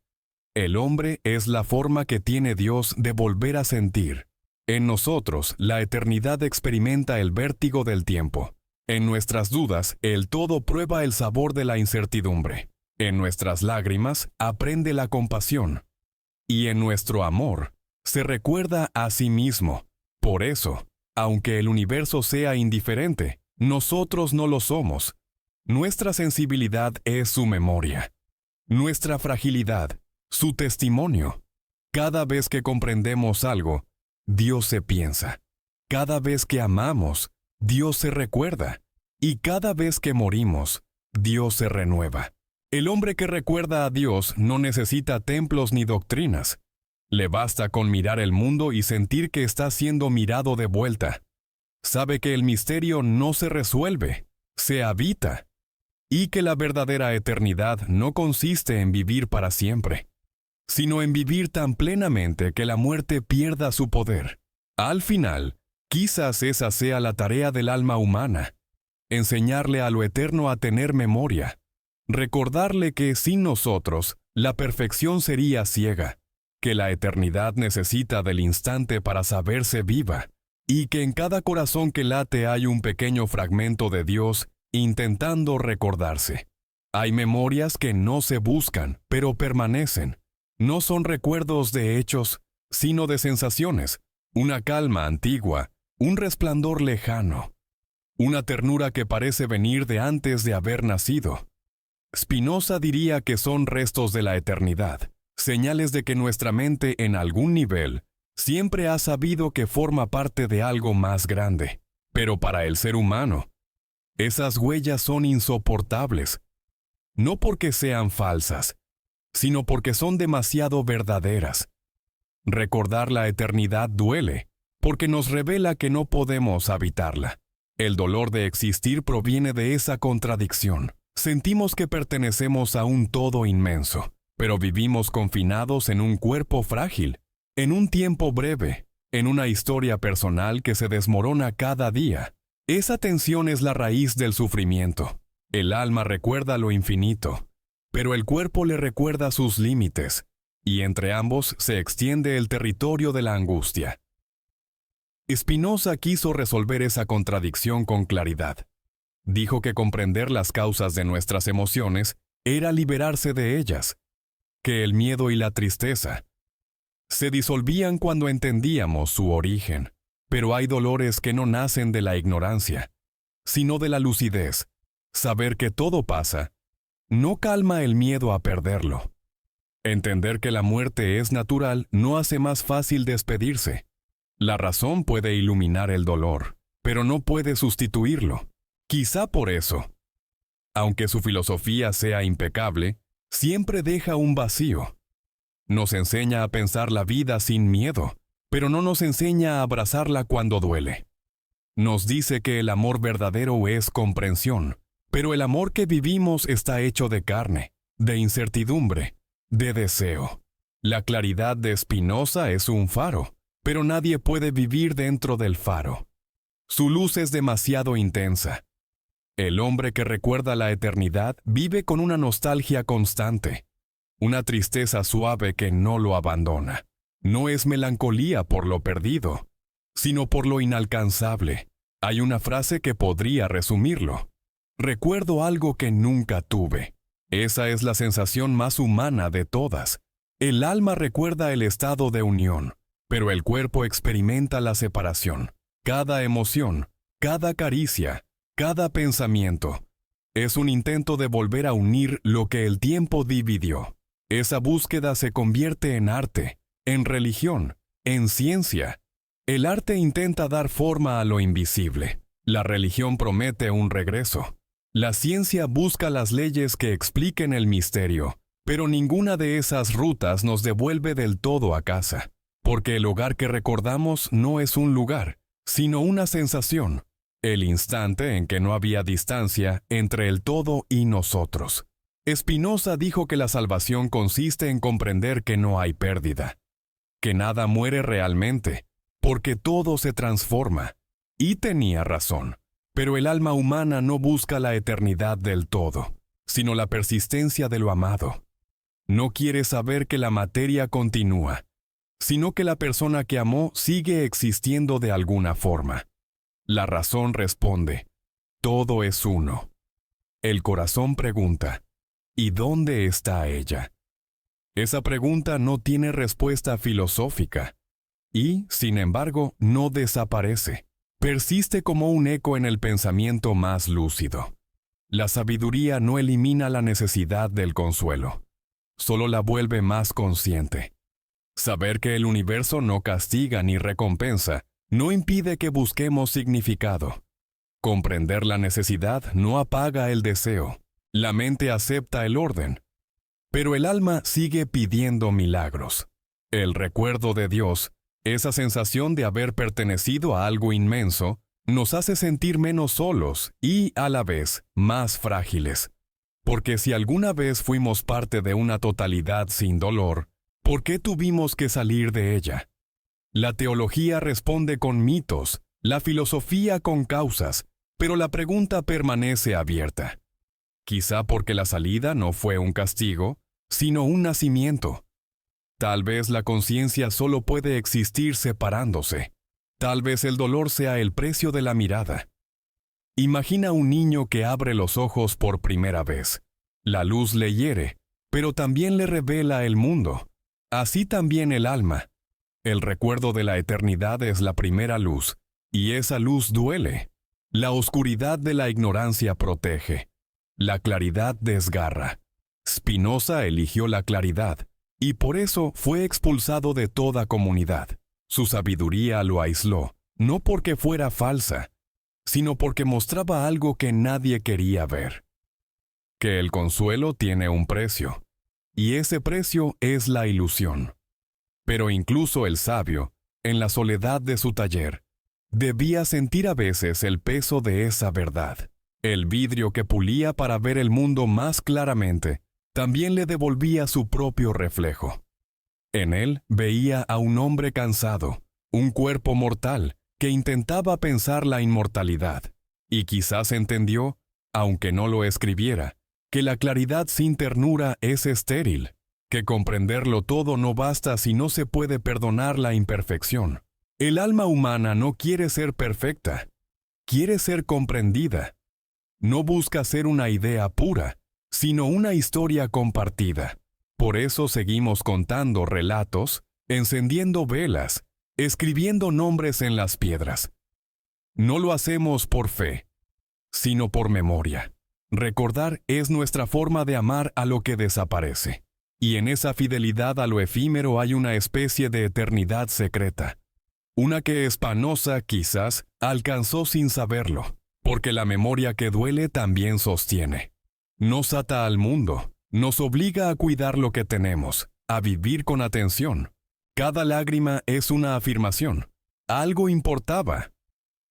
Speaker 1: El hombre es la forma que tiene Dios de volver a sentir. En nosotros, la eternidad experimenta el vértigo del tiempo. En nuestras dudas, el todo prueba el sabor de la incertidumbre. En nuestras lágrimas, aprende la compasión. Y en nuestro amor, se recuerda a sí mismo. Por eso, aunque el universo sea indiferente, nosotros no lo somos. Nuestra sensibilidad es su memoria. Nuestra fragilidad, su testimonio. Cada vez que comprendemos algo, Dios se piensa. Cada vez que amamos, Dios se recuerda. Y cada vez que morimos, Dios se renueva. El hombre que recuerda a Dios no necesita templos ni doctrinas. Le basta con mirar el mundo y sentir que está siendo mirado de vuelta. Sabe que el misterio no se resuelve, se habita. Y que la verdadera eternidad no consiste en vivir para siempre, sino en vivir tan plenamente que la muerte pierda su poder. Al final, quizás esa sea la tarea del alma humana, enseñarle a lo eterno a tener memoria, recordarle que sin nosotros, la perfección sería ciega, que la eternidad necesita del instante para saberse viva, y que en cada corazón que late hay un pequeño fragmento de Dios intentando recordarse. Hay memorias que no se buscan, pero permanecen. No son recuerdos de hechos, sino de sensaciones, una calma antigua, un resplandor lejano, una ternura que parece venir de antes de haber nacido. Spinoza diría que son restos de la eternidad, señales de que nuestra mente en algún nivel siempre ha sabido que forma parte de algo más grande. Pero para el ser humano, esas huellas son insoportables, no porque sean falsas, sino porque son demasiado verdaderas. Recordar la eternidad duele, porque nos revela que no podemos habitarla. El dolor de existir proviene de esa contradicción. Sentimos que pertenecemos a un todo inmenso, pero vivimos confinados en un cuerpo frágil, en un tiempo breve, en una historia personal que se desmorona cada día. Esa tensión es la raíz del sufrimiento. El alma recuerda lo infinito, pero el cuerpo le recuerda sus límites, y entre ambos se extiende el territorio de la angustia. Spinoza quiso resolver esa contradicción con claridad. Dijo que comprender las causas de nuestras emociones era liberarse de ellas, que el miedo y la tristeza se disolvían cuando entendíamos su origen, pero hay dolores que no nacen de la ignorancia, sino de la lucidez. Saber que todo pasa no calma el miedo a perderlo. Entender que la muerte es natural no hace más fácil despedirse. La razón puede iluminar el dolor, pero no puede sustituirlo. Quizá por eso, aunque su filosofía sea impecable, siempre deja un vacío. Nos enseña a pensar la vida sin miedo, pero no nos enseña a abrazarla cuando duele. Nos dice que el amor verdadero es comprensión, pero el amor que vivimos está hecho de carne, de incertidumbre, de deseo. La claridad de Spinoza es un faro, pero nadie puede vivir dentro del faro. Su luz es demasiado intensa. El hombre que recuerda la eternidad vive con una nostalgia constante, una tristeza suave que no lo abandona. No es melancolía por lo perdido, sino por lo inalcanzable. Hay una frase que podría resumirlo. Recuerdo algo que nunca tuve. Esa es la sensación más humana de todas. El alma recuerda el estado de unión, pero el cuerpo experimenta la separación. Cada emoción, cada caricia, cada pensamiento, es un intento de volver a unir lo que el tiempo dividió. Esa búsqueda se convierte en arte, en religión, en ciencia. El arte intenta dar forma a lo invisible. La religión promete un regreso. La ciencia busca las leyes que expliquen el misterio, pero ninguna de esas rutas nos devuelve del todo a casa, porque el hogar que recordamos no es un lugar, sino una sensación, el instante en que no había distancia entre el todo y nosotros. Spinoza dijo que la salvación consiste en comprender que no hay pérdida, que nada muere realmente, porque todo se transforma. Y tenía razón. Pero el alma humana no busca la eternidad del todo, sino la persistencia de lo amado. No quiere saber que la materia continúa, sino que la persona que amó sigue existiendo de alguna forma. La razón responde, todo es uno. El corazón pregunta, ¿y dónde está ella? Esa pregunta no tiene respuesta filosófica, y, sin embargo, no desaparece. Persiste como un eco en el pensamiento más lúcido. La sabiduría no elimina la necesidad del consuelo, solo la vuelve más consciente. Saber que el universo no castiga ni recompensa no impide que busquemos significado. Comprender la necesidad no apaga el deseo. La mente acepta el orden, pero el alma sigue pidiendo milagros. El recuerdo de Dios, esa sensación de haber pertenecido a algo inmenso, nos hace sentir menos solos y, a la vez, más frágiles. Porque si alguna vez fuimos parte de una totalidad sin dolor, ¿por qué tuvimos que salir de ella? La teología responde con mitos, la filosofía con causas, pero la pregunta permanece abierta. Quizá porque la salida no fue un castigo, sino un nacimiento. Tal vez la conciencia solo puede existir separándose. Tal vez el dolor sea el precio de la mirada. Imagina un niño que abre los ojos por primera vez. La luz le hiere, pero también le revela el mundo. Así también el alma. El recuerdo de la eternidad es la primera luz, y esa luz duele. La oscuridad de la ignorancia protege. La claridad desgarra. Spinoza eligió la claridad, y por eso fue expulsado de toda comunidad. Su sabiduría lo aisló, no porque fuera falsa, sino porque mostraba algo que nadie quería ver. Que el consuelo tiene un precio, y ese precio es la ilusión. Pero incluso el sabio, en la soledad de su taller, debía sentir a veces el peso de esa verdad. El vidrio que pulía para ver el mundo más claramente, también le devolvía su propio reflejo. En él veía a un hombre cansado, un cuerpo mortal, que intentaba pensar la inmortalidad, y quizás entendió, aunque no lo escribiera, que la claridad sin ternura es estéril, que comprenderlo todo no basta si no se puede perdonar la imperfección. El alma humana no quiere ser perfecta, quiere ser comprendida. No busca ser una idea pura, sino una historia compartida. Por eso seguimos contando relatos, encendiendo velas, escribiendo nombres en las piedras. No lo hacemos por fe, sino por memoria. Recordar es nuestra forma de amar a lo que desaparece. Y en esa fidelidad a lo efímero hay una especie de eternidad secreta. Una que Spinoza, quizás, alcanzó sin saberlo, porque la memoria que duele también sostiene. Nos ata al mundo, nos obliga a cuidar lo que tenemos, a vivir con atención. Cada lágrima es una afirmación. Algo importaba.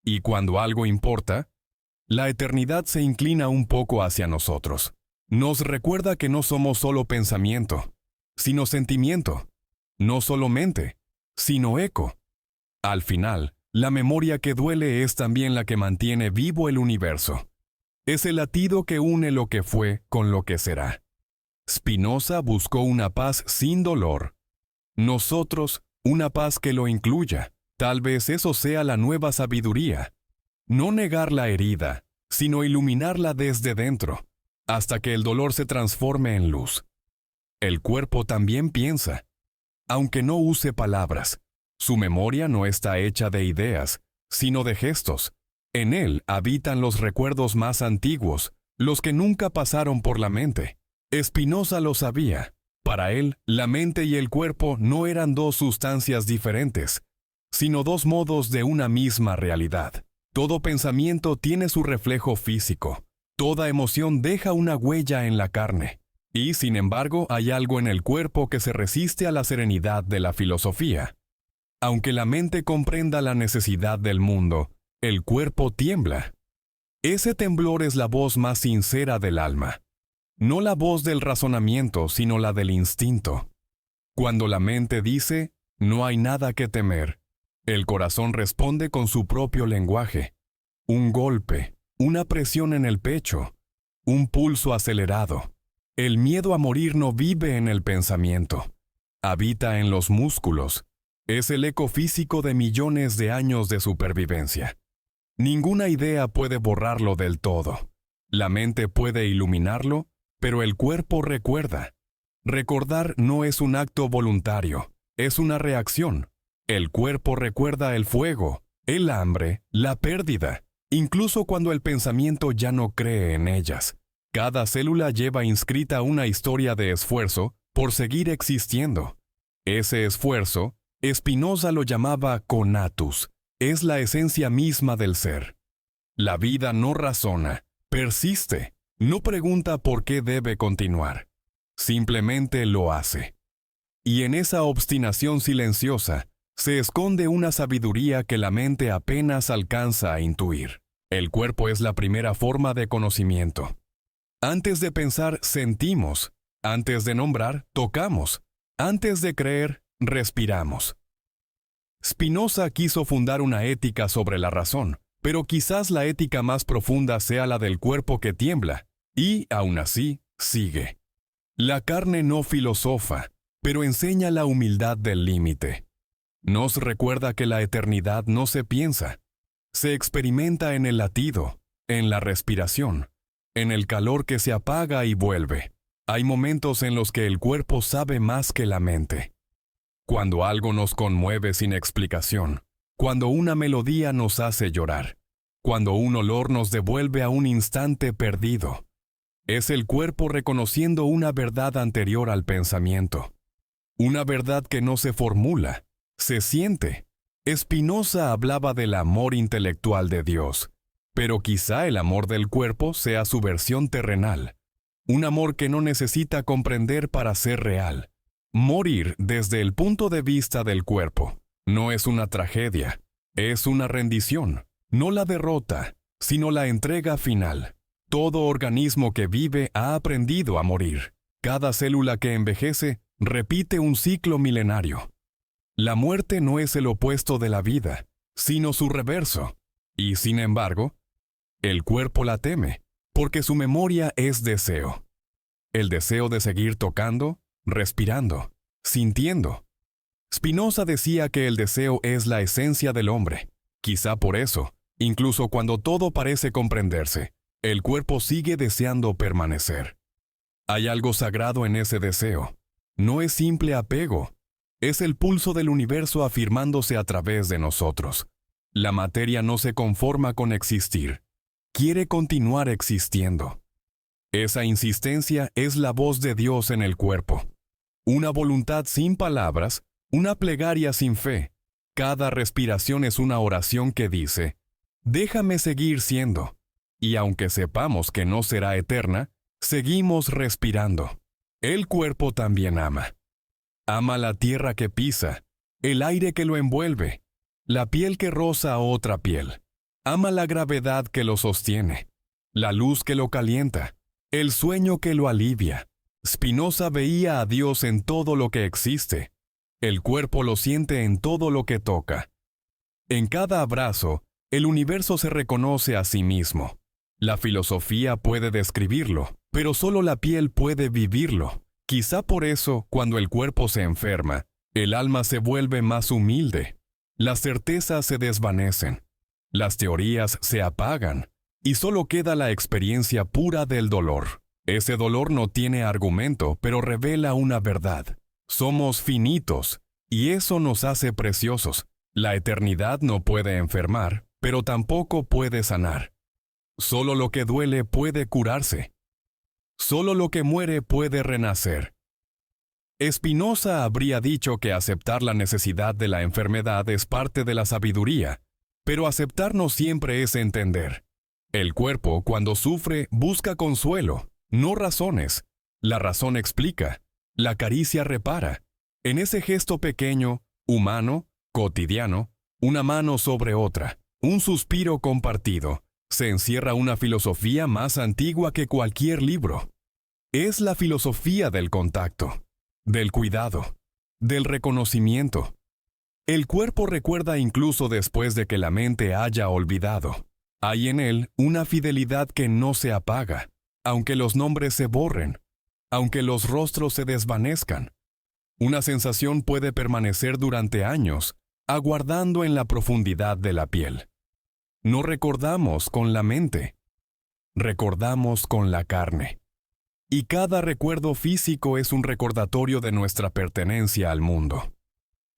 Speaker 1: Y cuando algo importa, la eternidad se inclina un poco hacia nosotros. Nos recuerda que no somos solo pensamiento, sino sentimiento. No solo mente, sino eco. Al final, la memoria que duele es también la que mantiene vivo el universo. Es el latido que une lo que fue con lo que será. Spinoza buscó una paz sin dolor. Nosotros, una paz que lo incluya. Tal vez eso sea la nueva sabiduría. No negar la herida, sino iluminarla desde dentro, hasta que el dolor se transforme en luz. El cuerpo también piensa, aunque no use palabras. Su memoria no está hecha de ideas, sino de gestos. En él habitan los recuerdos más antiguos, los que nunca pasaron por la mente. Spinoza lo sabía. Para él, la mente y el cuerpo no eran dos sustancias diferentes, sino dos modos de una misma realidad. Todo pensamiento tiene su reflejo físico. Toda emoción deja una huella en la carne. Y, sin embargo, hay algo en el cuerpo que se resiste a la serenidad de la filosofía. Aunque la mente comprenda la necesidad del mundo, el cuerpo tiembla. Ese temblor es la voz más sincera del alma. No la voz del razonamiento, sino la del instinto. Cuando la mente dice, no hay nada que temer, el corazón responde con su propio lenguaje. Un golpe, una presión en el pecho, un pulso acelerado. El miedo a morir no vive en el pensamiento. Habita en los músculos. Es el eco físico de millones de años de supervivencia. Ninguna idea puede borrarlo del todo. La mente puede iluminarlo, pero el cuerpo recuerda. Recordar no es un acto voluntario, es una reacción. El cuerpo recuerda el fuego, el hambre, la pérdida, incluso cuando el pensamiento ya no cree en ellas. Cada célula lleva inscrita una historia de esfuerzo por seguir existiendo. Ese esfuerzo, Spinoza lo llamaba conatus, es la esencia misma del ser. La vida no razona, persiste, no pregunta por qué debe continuar. Simplemente lo hace. Y en esa obstinación silenciosa se esconde una sabiduría que la mente apenas alcanza a intuir. El cuerpo es la primera forma de conocimiento. Antes de pensar, sentimos. Antes de nombrar, tocamos. Antes de creer, respiramos. Spinoza quiso fundar una ética sobre la razón, pero quizás la ética más profunda sea la del cuerpo que tiembla, y, aún así, sigue. La carne no filosofa, pero enseña la humildad del límite. Nos recuerda que la eternidad no se piensa, se experimenta en el latido, en la respiración, en el calor que se apaga y vuelve. Hay momentos en los que el cuerpo sabe más que la mente. Cuando algo nos conmueve sin explicación, cuando una melodía nos hace llorar, cuando un olor nos devuelve a un instante perdido. Es el cuerpo reconociendo una verdad anterior al pensamiento. Una verdad que no se formula, se siente. Spinoza hablaba del amor intelectual de Dios, pero quizá el amor del cuerpo sea su versión terrenal. Un amor que no necesita comprender para ser real. Morir desde el punto de vista del cuerpo no es una tragedia, es una rendición, no la derrota, sino la entrega final. Todo organismo que vive ha aprendido a morir. Cada célula que envejece repite un ciclo milenario. La muerte no es el opuesto de la vida, sino su reverso. Y sin embargo, el cuerpo la teme, porque su memoria es deseo. El deseo de seguir tocando, respirando, sintiendo. Spinoza decía que el deseo es la esencia del hombre. Quizá por eso, incluso cuando todo parece comprenderse, el cuerpo sigue deseando permanecer. Hay algo sagrado en ese deseo. No es simple apego. Es el pulso del universo afirmándose a través de nosotros. La materia no se conforma con existir. Quiere continuar existiendo. Esa insistencia es la voz de Dios en el cuerpo. Una voluntad sin palabras, una plegaria sin fe. Cada respiración es una oración que dice, déjame seguir siendo. Y aunque sepamos que no será eterna, seguimos respirando. El cuerpo también ama. Ama la tierra que pisa, el aire que lo envuelve, la piel que roza a otra piel. Ama la gravedad que lo sostiene, la luz que lo calienta, el sueño que lo alivia. Spinoza veía a Dios en todo lo que existe. El cuerpo lo siente en todo lo que toca. En cada abrazo, el universo se reconoce a sí mismo. La filosofía puede describirlo, pero solo la piel puede vivirlo. Quizá por eso, cuando el cuerpo se enferma, el alma se vuelve más humilde. Las certezas se desvanecen. Las teorías se apagan. Y solo queda la experiencia pura del dolor. Ese dolor no tiene argumento, pero revela una verdad. Somos finitos, y eso nos hace preciosos. La eternidad no puede enfermar, pero tampoco puede sanar. Solo lo que duele puede curarse. Solo lo que muere puede renacer. Spinoza habría dicho que aceptar la necesidad de la enfermedad es parte de la sabiduría, pero aceptar no siempre es entender. El cuerpo, cuando sufre, busca consuelo, no razones. La razón explica, la caricia repara. En ese gesto pequeño, humano, cotidiano, una mano sobre otra, un suspiro compartido, se encierra una filosofía más antigua que cualquier libro. Es la filosofía del contacto, del cuidado, del reconocimiento. El cuerpo recuerda incluso después de que la mente haya olvidado. Hay en él una fidelidad que no se apaga, aunque los nombres se borren, aunque los rostros se desvanezcan. Una sensación puede permanecer durante años, aguardando en la profundidad de la piel. No recordamos con la mente, recordamos con la carne. Y cada recuerdo físico es un recordatorio de nuestra pertenencia al mundo.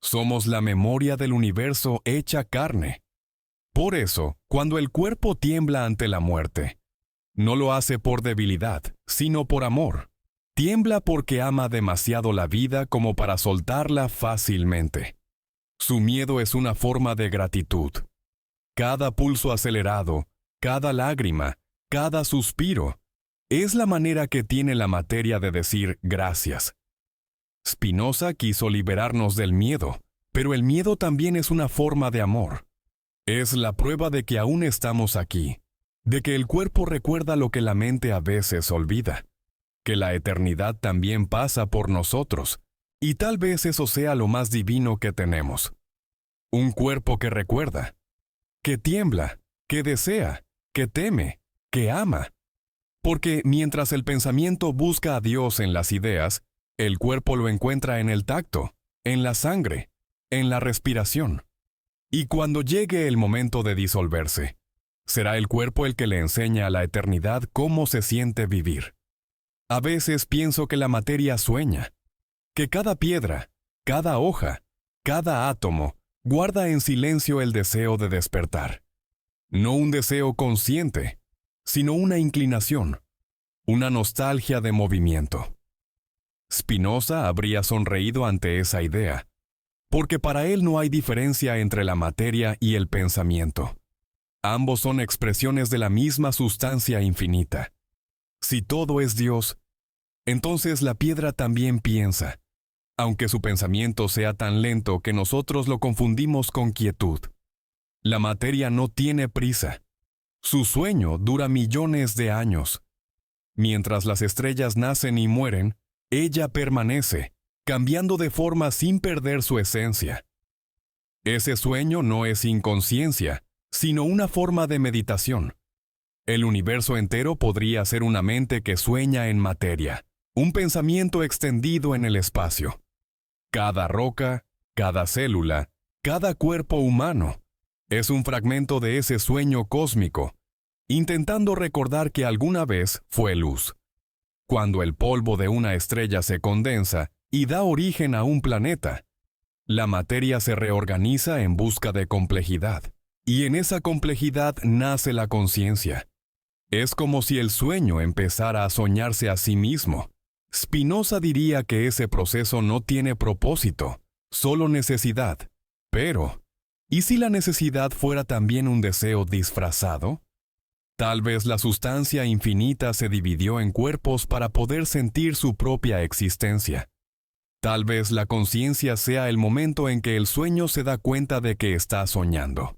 Speaker 1: Somos la memoria del universo hecha carne. Por eso, cuando el cuerpo tiembla ante la muerte, no lo hace por debilidad, sino por amor. Tiembla porque ama demasiado la vida como para soltarla fácilmente. Su miedo es una forma de gratitud. Cada pulso acelerado, cada lágrima, cada suspiro, es la manera que tiene la materia de decir gracias. Spinoza quiso liberarnos del miedo, pero el miedo también es una forma de amor. Es la prueba de que aún estamos aquí, de que el cuerpo recuerda lo que la mente a veces olvida, que la eternidad también pasa por nosotros, y tal vez eso sea lo más divino que tenemos. Un cuerpo que recuerda, que tiembla, que desea, que teme, que ama. Porque mientras el pensamiento busca a Dios en las ideas, el cuerpo lo encuentra en el tacto, en la sangre, en la respiración. Y cuando llegue el momento de disolverse, será el cuerpo el que le enseña a la eternidad cómo se siente vivir. A veces pienso que la materia sueña, que cada piedra, cada hoja, cada átomo, guarda en silencio el deseo de despertar. No un deseo consciente, sino una inclinación, una nostalgia de movimiento. Spinoza habría sonreído ante esa idea, porque para él no hay diferencia entre la materia y el pensamiento. Ambos son expresiones de la misma sustancia infinita. Si todo es Dios, entonces la piedra también piensa, aunque su pensamiento sea tan lento que nosotros lo confundimos con quietud. La materia no tiene prisa. Su sueño dura millones de años. Mientras las estrellas nacen y mueren, ella permanece, cambiando de forma sin perder su esencia. Ese sueño no es inconsciencia, sino una forma de meditación. El universo entero podría ser una mente que sueña en materia, un pensamiento extendido en el espacio. Cada roca, cada célula, cada cuerpo humano es un fragmento de ese sueño cósmico, intentando recordar que alguna vez fue luz. Cuando el polvo de una estrella se condensa y da origen a un planeta, la materia se reorganiza en busca de complejidad, y en esa complejidad nace la conciencia. Es como si el sueño empezara a soñarse a sí mismo. Spinoza diría que ese proceso no tiene propósito, solo necesidad. Pero, ¿y si la necesidad fuera también un deseo disfrazado? Tal vez la sustancia infinita se dividió en cuerpos para poder sentir su propia existencia. Tal vez la conciencia sea el momento en que el sueño se da cuenta de que está soñando.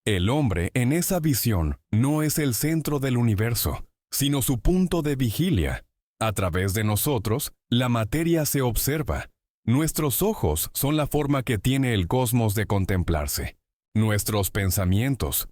Speaker 1: El hombre en esa visión no es el centro del universo, sino su punto de vigilia. A través de nosotros, la materia se observa. Nuestros ojos son la forma que tiene el cosmos de contemplarse. Nuestros pensamientos,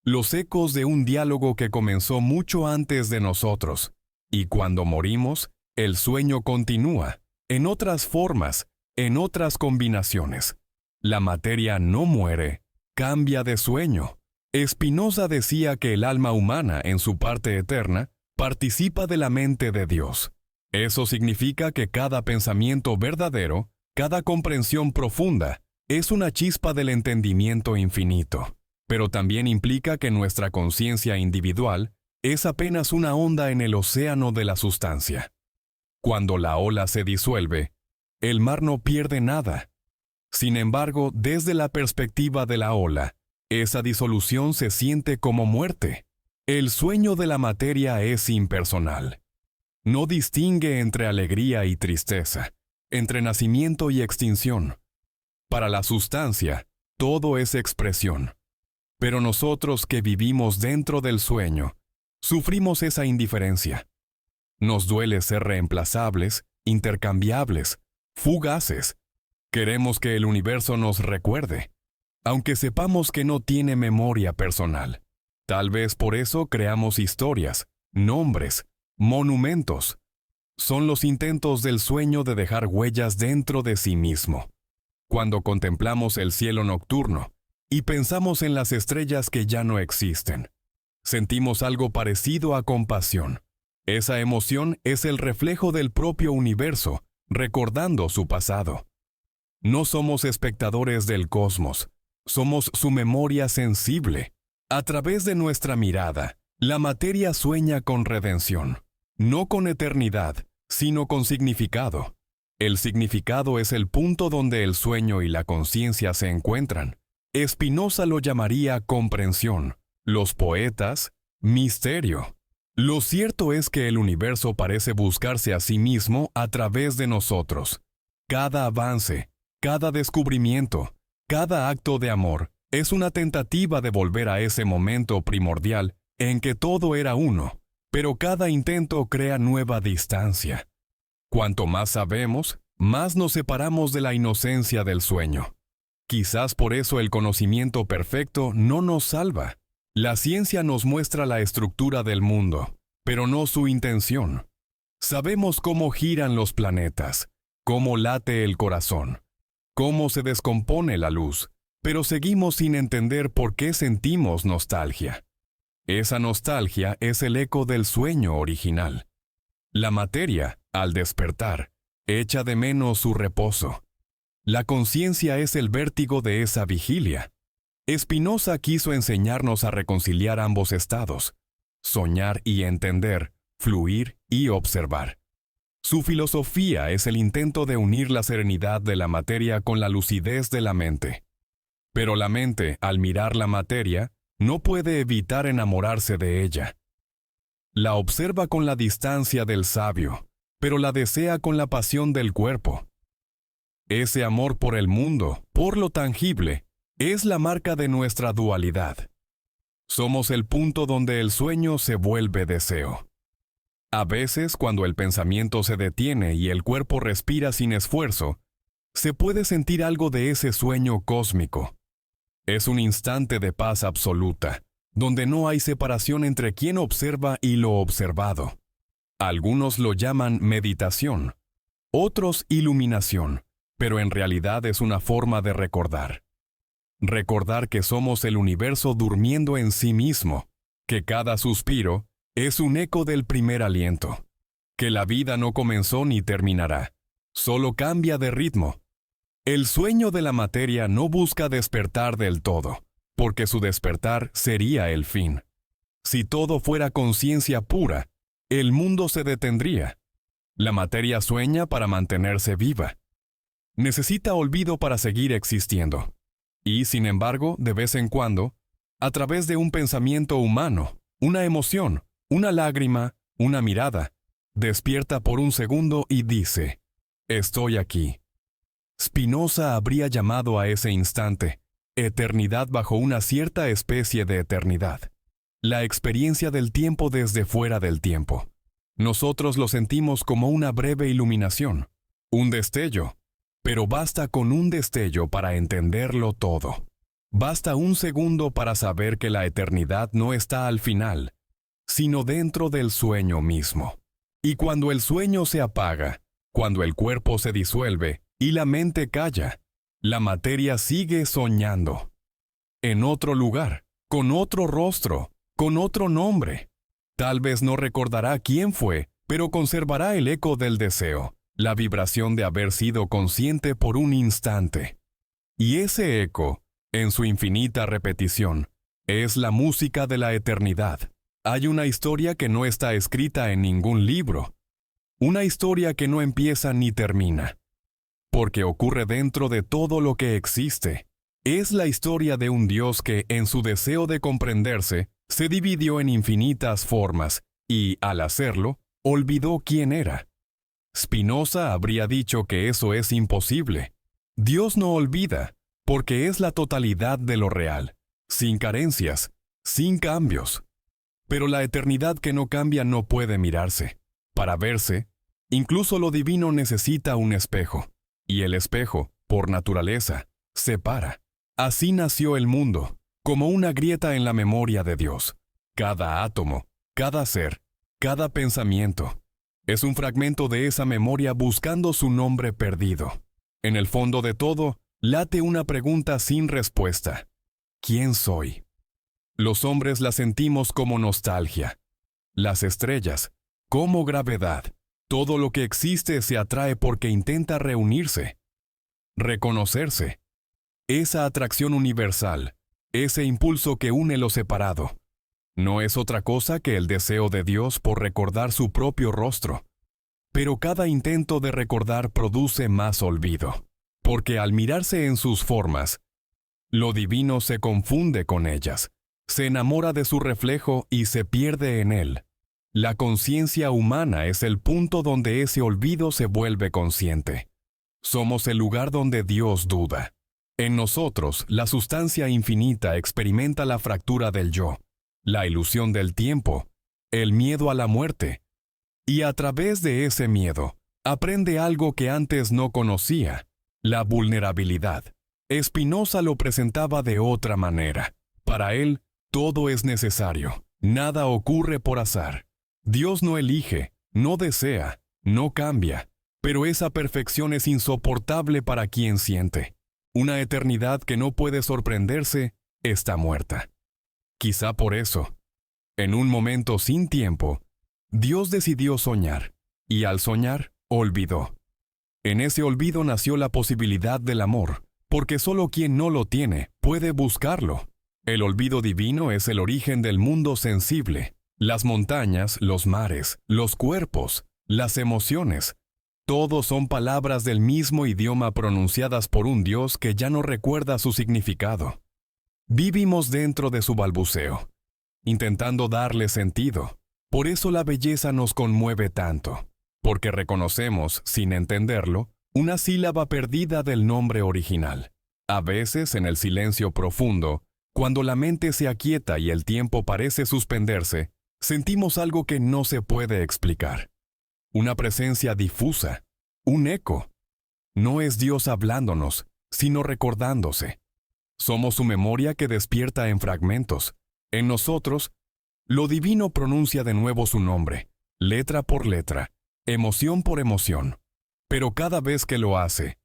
Speaker 1: los ecos de un diálogo que comenzó mucho antes de nosotros. Y cuando morimos, el sueño continúa, en otras formas, en otras combinaciones. La materia no muere, cambia de sueño. Spinoza decía que el alma humana, en su parte eterna, participa de la mente de Dios. Eso significa que cada pensamiento verdadero, cada comprensión profunda, es una chispa del entendimiento infinito. Pero también implica que nuestra conciencia individual es apenas una onda en el océano de la sustancia. Cuando la ola se disuelve, el mar no pierde nada. Sin embargo, desde la perspectiva de la ola, esa disolución se siente como muerte. El sueño de la materia es impersonal. No distingue entre alegría y tristeza, entre nacimiento y extinción. Para la sustancia, todo es expresión. Pero nosotros que vivimos dentro del sueño, sufrimos esa indiferencia. Nos duele ser reemplazables, intercambiables, fugaces. Queremos que el universo nos recuerde, aunque sepamos que no tiene memoria personal. Tal vez por eso creamos historias, nombres, monumentos. Son los intentos del sueño de dejar huellas dentro de sí mismo. Cuando contemplamos el cielo nocturno y pensamos en las estrellas que ya no existen, sentimos algo parecido a compasión. Esa emoción es el reflejo del propio universo, recordando su pasado. No somos espectadores del cosmos, somos su memoria sensible. A través de nuestra mirada, la materia sueña con redención, no con eternidad, sino con significado. El significado es el punto donde el sueño y la conciencia se encuentran. Spinoza lo llamaría comprensión, los poetas, misterio. Lo cierto es que el universo parece buscarse a sí mismo a través de nosotros. Cada avance, cada descubrimiento, cada acto de amor es una tentativa de volver a ese momento primordial en que todo era uno, pero cada intento crea nueva distancia. Cuanto más sabemos, más nos separamos de la inocencia del sueño. Quizás por eso el conocimiento perfecto no nos salva. La ciencia nos muestra la estructura del mundo, pero no su intención. Sabemos cómo giran los planetas, cómo late el corazón, cómo se descompone la luz, pero seguimos sin entender por qué sentimos nostalgia. Esa nostalgia es el eco del sueño original. La materia, al despertar, echa de menos su reposo. La conciencia es el vértigo de esa vigilia. Spinoza quiso enseñarnos a reconciliar ambos estados, soñar y entender, fluir y observar. Su filosofía es el intento de unir la serenidad de la materia con la lucidez de la mente. Pero la mente, al mirar la materia, no puede evitar enamorarse de ella. La observa con la distancia del sabio, pero la desea con la pasión del cuerpo. Ese amor por el mundo, por lo tangible, es la marca de nuestra dualidad. Somos el punto donde el sueño se vuelve deseo. A veces, cuando el pensamiento se detiene y el cuerpo respira sin esfuerzo, se puede sentir algo de ese sueño cósmico. Es un instante de paz absoluta, donde no hay separación entre quien observa y lo observado. Algunos lo llaman meditación, otros iluminación, pero en realidad es una forma de recordar. Recordar que somos el universo durmiendo en sí mismo, que cada suspiro es un eco del primer aliento, que la vida no comenzó ni terminará, solo cambia de ritmo. El sueño de la materia no busca despertar del todo, porque su despertar sería el fin. Si todo fuera conciencia pura, el mundo se detendría. La materia sueña para mantenerse viva. Necesita olvido para seguir existiendo. Y, sin embargo, de vez en cuando, a través de un pensamiento humano, una emoción, una lágrima, una mirada, despierta por un segundo y dice: «Estoy aquí». Spinoza habría llamado a ese instante eternidad bajo una cierta especie de eternidad, la experiencia del tiempo desde fuera del tiempo. Nosotros lo sentimos como una breve iluminación, un destello, pero basta con un destello para entenderlo todo. Basta un segundo para saber que la eternidad no está al final, sino dentro del sueño mismo. Y cuando el sueño se apaga, cuando el cuerpo se disuelve y la mente calla, la materia sigue soñando. En otro lugar, con otro rostro, con otro nombre. Tal vez no recordará quién fue, pero conservará el eco del deseo, la vibración de haber sido consciente por un instante. Y ese eco, en su infinita repetición, es la música de la eternidad. Hay una historia que no está escrita en ningún libro. Una historia que no empieza ni termina, porque ocurre dentro de todo lo que existe. Es la historia de un Dios que, en su deseo de comprenderse, se dividió en infinitas formas y, al hacerlo, olvidó quién era. Spinoza habría dicho que eso es imposible. Dios no olvida, porque es la totalidad de lo real, sin carencias, sin cambios. Pero la eternidad que no cambia no puede mirarse. Para verse, incluso lo divino necesita un espejo, y el espejo, por naturaleza, separa. Así nació el mundo, como una grieta en la memoria de Dios. Cada átomo, cada ser, cada pensamiento, es un fragmento de esa memoria buscando su nombre perdido. En el fondo de todo, late una pregunta sin respuesta. ¿Quién soy? Los hombres la sentimos como nostalgia. Las estrellas, como gravedad. Todo lo que existe se atrae porque intenta reunirse. reconocerse. Esa atracción universal, ese impulso que une lo separado, no es otra cosa que el deseo de Dios por recordar su propio rostro. Pero cada intento de recordar produce más olvido, porque al mirarse en sus formas, lo divino se confunde con ellas, se enamora de su reflejo y se pierde en él. La conciencia humana es el punto donde ese olvido se vuelve consciente. Somos el lugar donde Dios duda. En nosotros, la sustancia infinita experimenta la fractura del yo, la ilusión del tiempo, el miedo a la muerte. Y a través de ese miedo, aprende algo que antes no conocía, la vulnerabilidad. Spinoza lo presentaba de otra manera. Para él, todo es necesario, nada ocurre por azar. Dios no elige, no desea, no cambia, pero esa perfección es insoportable para quien siente. Una eternidad que no puede sorprenderse está muerta. Quizá por eso, en un momento sin tiempo, Dios decidió soñar, y al soñar, olvidó. En ese olvido nació la posibilidad del amor, porque solo quien no lo tiene puede buscarlo. El olvido divino es el origen del mundo sensible. Las montañas, los mares, los cuerpos, las emociones, todos son palabras del mismo idioma pronunciadas por un Dios que ya no recuerda su significado. Vivimos dentro de su balbuceo, intentando darle sentido. Por eso la belleza nos conmueve tanto, porque reconocemos, sin entenderlo, una sílaba perdida del nombre original. A veces, en el silencio profundo, cuando la mente se aquieta y el tiempo parece suspenderse, sentimos algo que no se puede explicar. Una presencia difusa, un eco. No es Dios hablándonos, sino recordándose. Somos su memoria que despierta en fragmentos. En nosotros, lo divino pronuncia de nuevo su nombre, letra por letra, emoción por emoción. Pero cada vez que lo hace,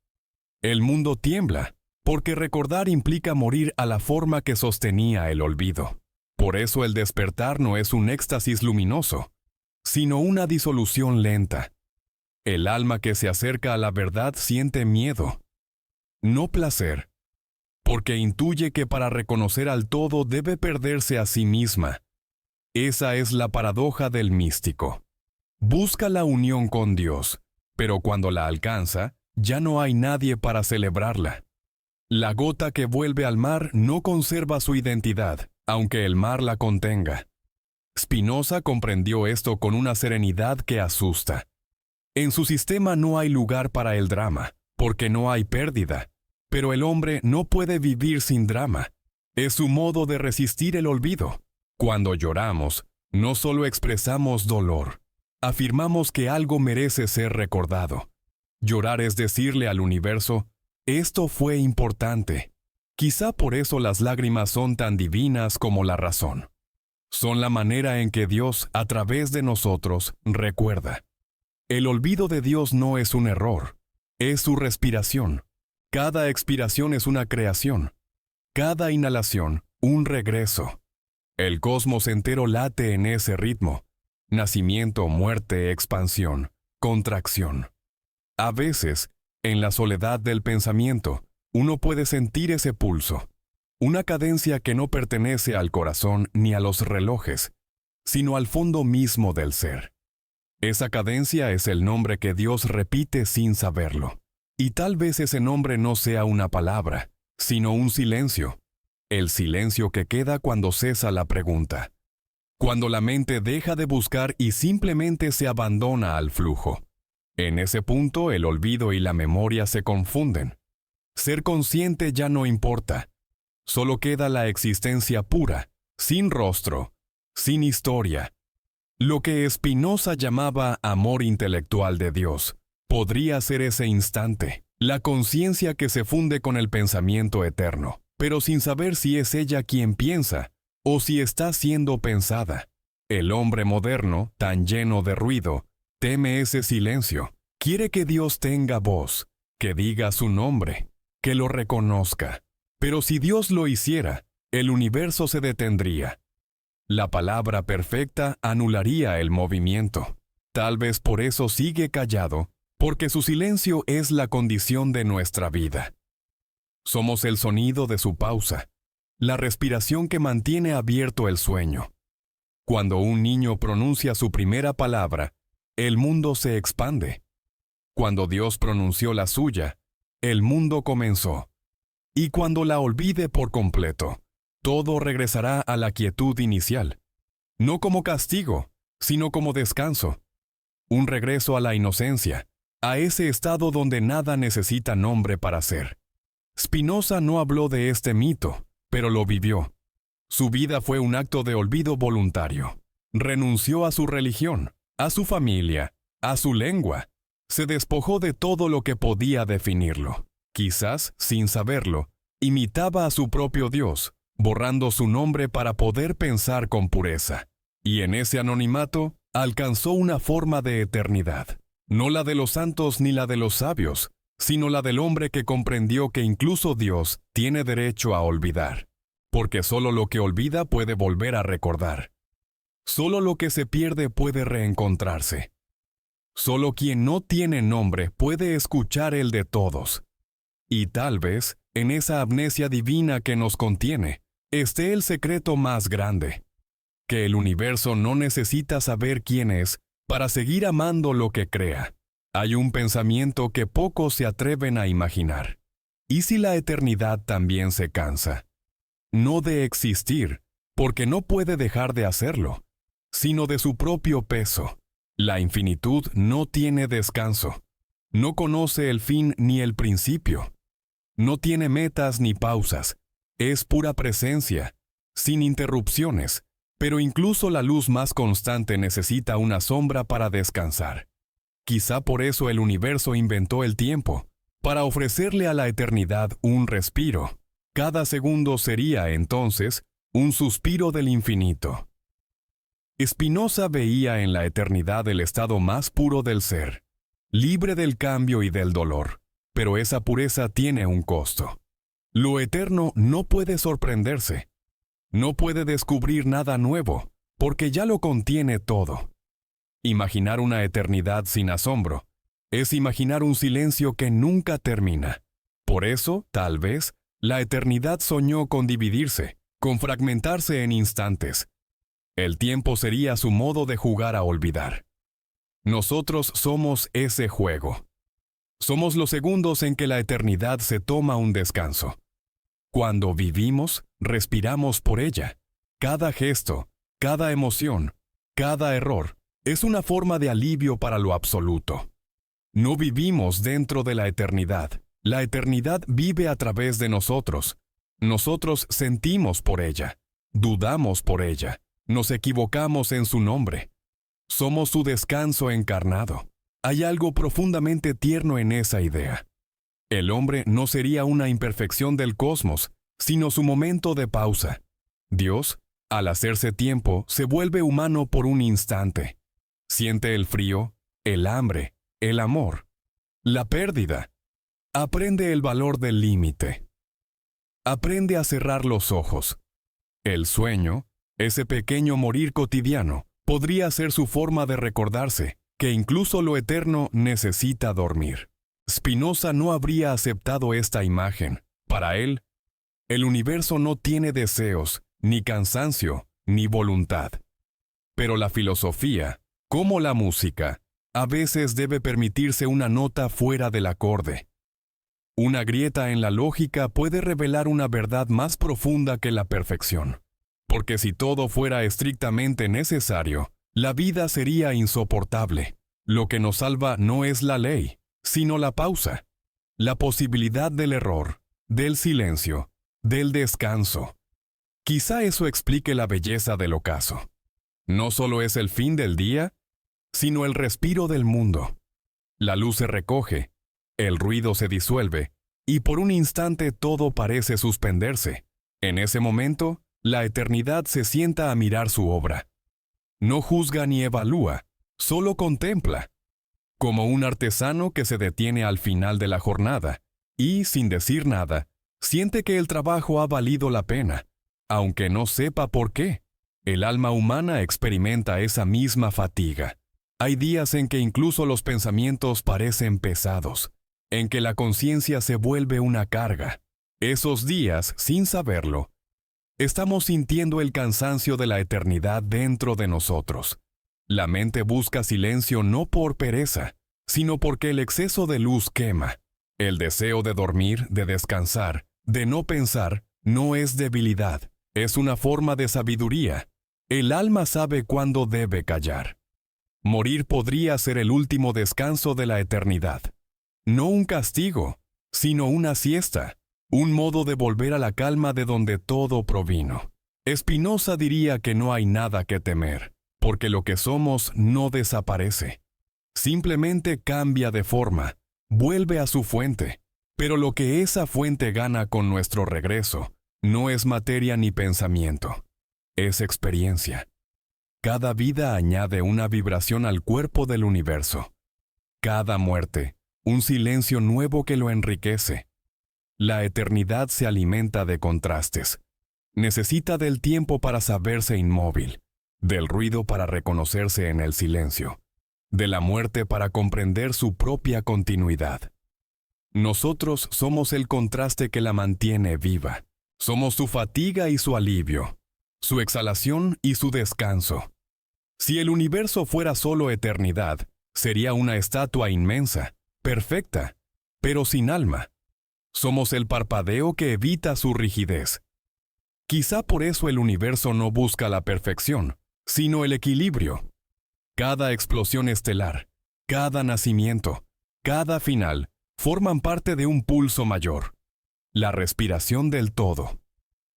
Speaker 1: el mundo tiembla, porque recordar implica morir a la forma que sostenía el olvido. Por eso el despertar no es un éxtasis luminoso, sino una disolución lenta. El alma que se acerca a la verdad siente miedo, no placer, porque intuye que para reconocer al todo debe perderse a sí misma. Esa es la paradoja del místico. Busca la unión con Dios, pero cuando la alcanza, ya no hay nadie para celebrarla. La gota que vuelve al mar no conserva su identidad, aunque el mar la contenga. Spinoza comprendió esto con una serenidad que asusta. En su sistema no hay lugar para el drama, porque no hay pérdida. Pero el hombre no puede vivir sin drama. Es su modo de resistir el olvido. Cuando lloramos, no solo expresamos dolor, afirmamos que algo merece ser recordado. Llorar es decirle al universo, esto fue importante. Quizá por eso las lágrimas son tan divinas como la razón. Son la manera en que Dios, a través de nosotros, recuerda. El olvido de Dios no es un error, es su respiración. Cada expiración es una creación. Cada inhalación, un regreso. El cosmos entero late en ese ritmo. Nacimiento, muerte, expansión, contracción. A veces, en la soledad del pensamiento, uno puede sentir ese pulso. Una cadencia que no pertenece al corazón ni a los relojes, sino al fondo mismo del ser. Esa cadencia es el nombre que Dios repite sin saberlo. Y tal vez ese nombre no sea una palabra, sino un silencio. El silencio que queda cuando cesa la pregunta. Cuando la mente deja de buscar y simplemente se abandona al flujo. En ese punto el olvido y la memoria se confunden. Ser consciente ya no importa. Solo queda la existencia pura, sin rostro, sin historia. Lo que Spinoza llamaba amor intelectual de Dios, podría ser ese instante, la conciencia que se funde con el pensamiento eterno, pero sin saber si es ella quien piensa o si está siendo pensada. El hombre moderno, tan lleno de ruido, teme ese silencio. Quiere que Dios tenga voz, que diga su nombre, que lo reconozca. Pero si Dios lo hiciera, el universo se detendría. La palabra perfecta anularía el movimiento. Tal vez por eso sigue callado, porque su silencio es la condición de nuestra vida. Somos el sonido de su pausa, la respiración que mantiene abierto el sueño. Cuando un niño pronuncia su primera palabra, el mundo se expande. Cuando Dios pronunció la suya, el mundo comenzó. Y cuando la olvide por completo, todo regresará a la quietud inicial. No como castigo, sino como descanso. Un regreso a la inocencia, a ese estado donde nada necesita nombre para ser. Spinoza no habló de este mito, pero lo vivió. Su vida fue un acto de olvido voluntario. Renunció a su religión, a su familia, a su lengua. Se despojó de todo lo que podía definirlo. Quizás, sin saberlo, imitaba a su propio Dios, borrando su nombre para poder pensar con pureza. Y en ese anonimato, alcanzó una forma de eternidad. No la de los santos ni la de los sabios, sino la del hombre que comprendió que incluso Dios tiene derecho a olvidar. Porque solo lo que olvida puede volver a recordar. Solo lo que se pierde puede reencontrarse. Solo quien no tiene nombre puede escuchar el de todos. Y tal vez, en esa amnesia divina que nos contiene, esté el secreto más grande. Que el universo no necesita saber quién es para seguir amando lo que crea. Hay un pensamiento que pocos se atreven a imaginar. ¿Y si la eternidad también se cansa? No de existir, porque no puede dejar de hacerlo, sino de su propio peso. La infinitud no tiene descanso. No conoce el fin ni el principio. No tiene metas ni pausas. Es pura presencia, sin interrupciones, pero incluso la luz más constante necesita una sombra para descansar. Quizá por eso el universo inventó el tiempo, para ofrecerle a la eternidad un respiro. Cada segundo sería, entonces, un suspiro del infinito. Spinoza veía en la eternidad el estado más puro del ser, libre del cambio y del dolor, pero esa pureza tiene un costo. Lo eterno no puede sorprenderse, no puede descubrir nada nuevo, porque ya lo contiene todo. Imaginar una eternidad sin asombro es imaginar un silencio que nunca termina. Por eso, tal vez, la eternidad soñó con dividirse, con fragmentarse en instantes. El tiempo sería su modo de jugar a olvidar. Nosotros somos ese juego. Somos los segundos en que la eternidad se toma un descanso. Cuando vivimos, respiramos por ella. Cada gesto, cada emoción, cada error, es una forma de alivio para lo absoluto. No vivimos dentro de la eternidad. La eternidad vive a través de nosotros. Nosotros sentimos por ella, dudamos por ella, nos equivocamos en su nombre. Somos su descanso encarnado. Hay algo profundamente tierno en esa idea. El hombre no sería una imperfección del cosmos, sino su momento de pausa. Dios, al hacerse tiempo, se vuelve humano por un instante. Siente el frío, el hambre, el amor, la pérdida. Aprende el valor del límite. Aprende a cerrar los ojos. El sueño, ese pequeño morir cotidiano, podría ser su forma de recordarse que incluso lo eterno necesita dormir. Spinoza no habría aceptado esta imagen. Para él, el universo no tiene deseos, ni cansancio, ni voluntad. Pero la filosofía, como la música, a veces debe permitirse una nota fuera del acorde. Una grieta en la lógica puede revelar una verdad más profunda que la perfección. Porque si todo fuera estrictamente necesario, la vida sería insoportable. Lo que nos salva no es la ley, sino la pausa, la posibilidad del error, del silencio, del descanso. Quizá eso explique la belleza del ocaso. No solo es el fin del día, sino el respiro del mundo. La luz se recoge, el ruido se disuelve, y por un instante todo parece suspenderse. En ese momento, la eternidad se sienta a mirar su obra. No juzga ni evalúa, solo contempla. Como un artesano que se detiene al final de la jornada y, sin decir nada, siente que el trabajo ha valido la pena, aunque no sepa por qué. El alma humana experimenta esa misma fatiga. Hay días en que incluso los pensamientos parecen pesados, en que la conciencia se vuelve una carga. Esos días, sin saberlo, estamos sintiendo el cansancio de la eternidad dentro de nosotros. La mente busca silencio no por pereza, sino porque el exceso de luz quema. El deseo de dormir, de descansar, de no pensar, no es debilidad, es una forma de sabiduría. El alma sabe cuándo debe callar. Morir podría ser el último descanso de la eternidad. No un castigo, sino una siesta, un modo de volver a la calma de donde todo provino. Spinoza diría que no hay nada que temer, porque lo que somos no desaparece. Simplemente cambia de forma, vuelve a su fuente, pero lo que esa fuente gana con nuestro regreso no es materia ni pensamiento, es experiencia. Cada vida añade una vibración al cuerpo del universo. Cada muerte, un silencio nuevo que lo enriquece. La eternidad se alimenta de contrastes. Necesita del tiempo para saberse inmóvil, del ruido para reconocerse en el silencio, de la muerte para comprender su propia continuidad. Nosotros somos el contraste que la mantiene viva. Somos su fatiga y su alivio, su exhalación y su descanso. Si el universo fuera solo eternidad, sería una estatua inmensa, perfecta, pero sin alma. Somos el parpadeo que evita su rigidez. Quizá por eso el universo no busca la perfección, sino el equilibrio. Cada explosión estelar, cada nacimiento, cada final, forman parte de un pulso mayor. La respiración del todo.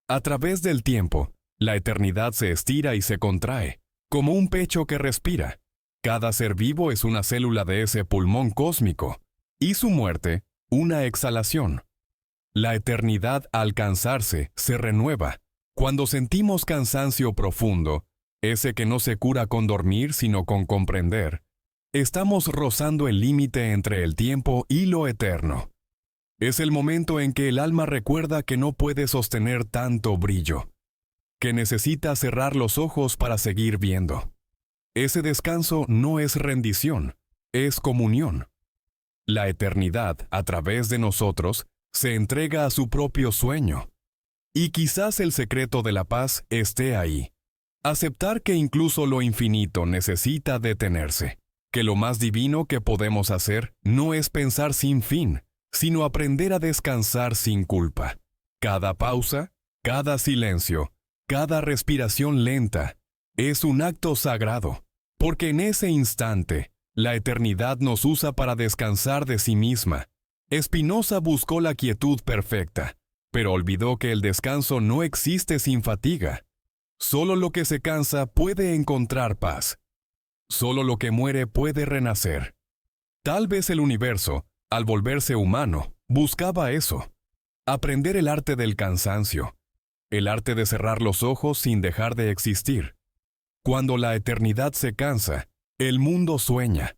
Speaker 1: A través del tiempo, la eternidad se estira y se contrae, como un pecho que respira. Cada ser vivo es una célula de ese pulmón cósmico, y su muerte, una exhalación. La eternidad al cansarse se renueva. Cuando sentimos cansancio profundo, ese que no se cura con dormir sino con comprender, estamos rozando el límite entre el tiempo y lo eterno. Es el momento en que el alma recuerda que no puede sostener tanto brillo, que necesita cerrar los ojos para seguir viendo. Ese descanso no es rendición, es comunión. La eternidad, a través de nosotros, se entrega a su propio sueño. Y quizás el secreto de la paz esté ahí. Aceptar que incluso lo infinito necesita detenerse, que lo más divino que podemos hacer no es pensar sin fin, sino aprender a descansar sin culpa. Cada pausa, cada silencio, cada respiración lenta, es un acto sagrado, porque en ese instante, la eternidad nos usa para descansar de sí misma. Spinoza buscó la quietud perfecta, pero olvidó que el descanso no existe sin fatiga. Solo lo que se cansa puede encontrar paz. Solo lo que muere puede renacer. Tal vez el universo, al volverse humano, buscaba eso. Aprender el arte del cansancio, el arte de cerrar los ojos sin dejar de existir. Cuando la eternidad se cansa, el mundo sueña.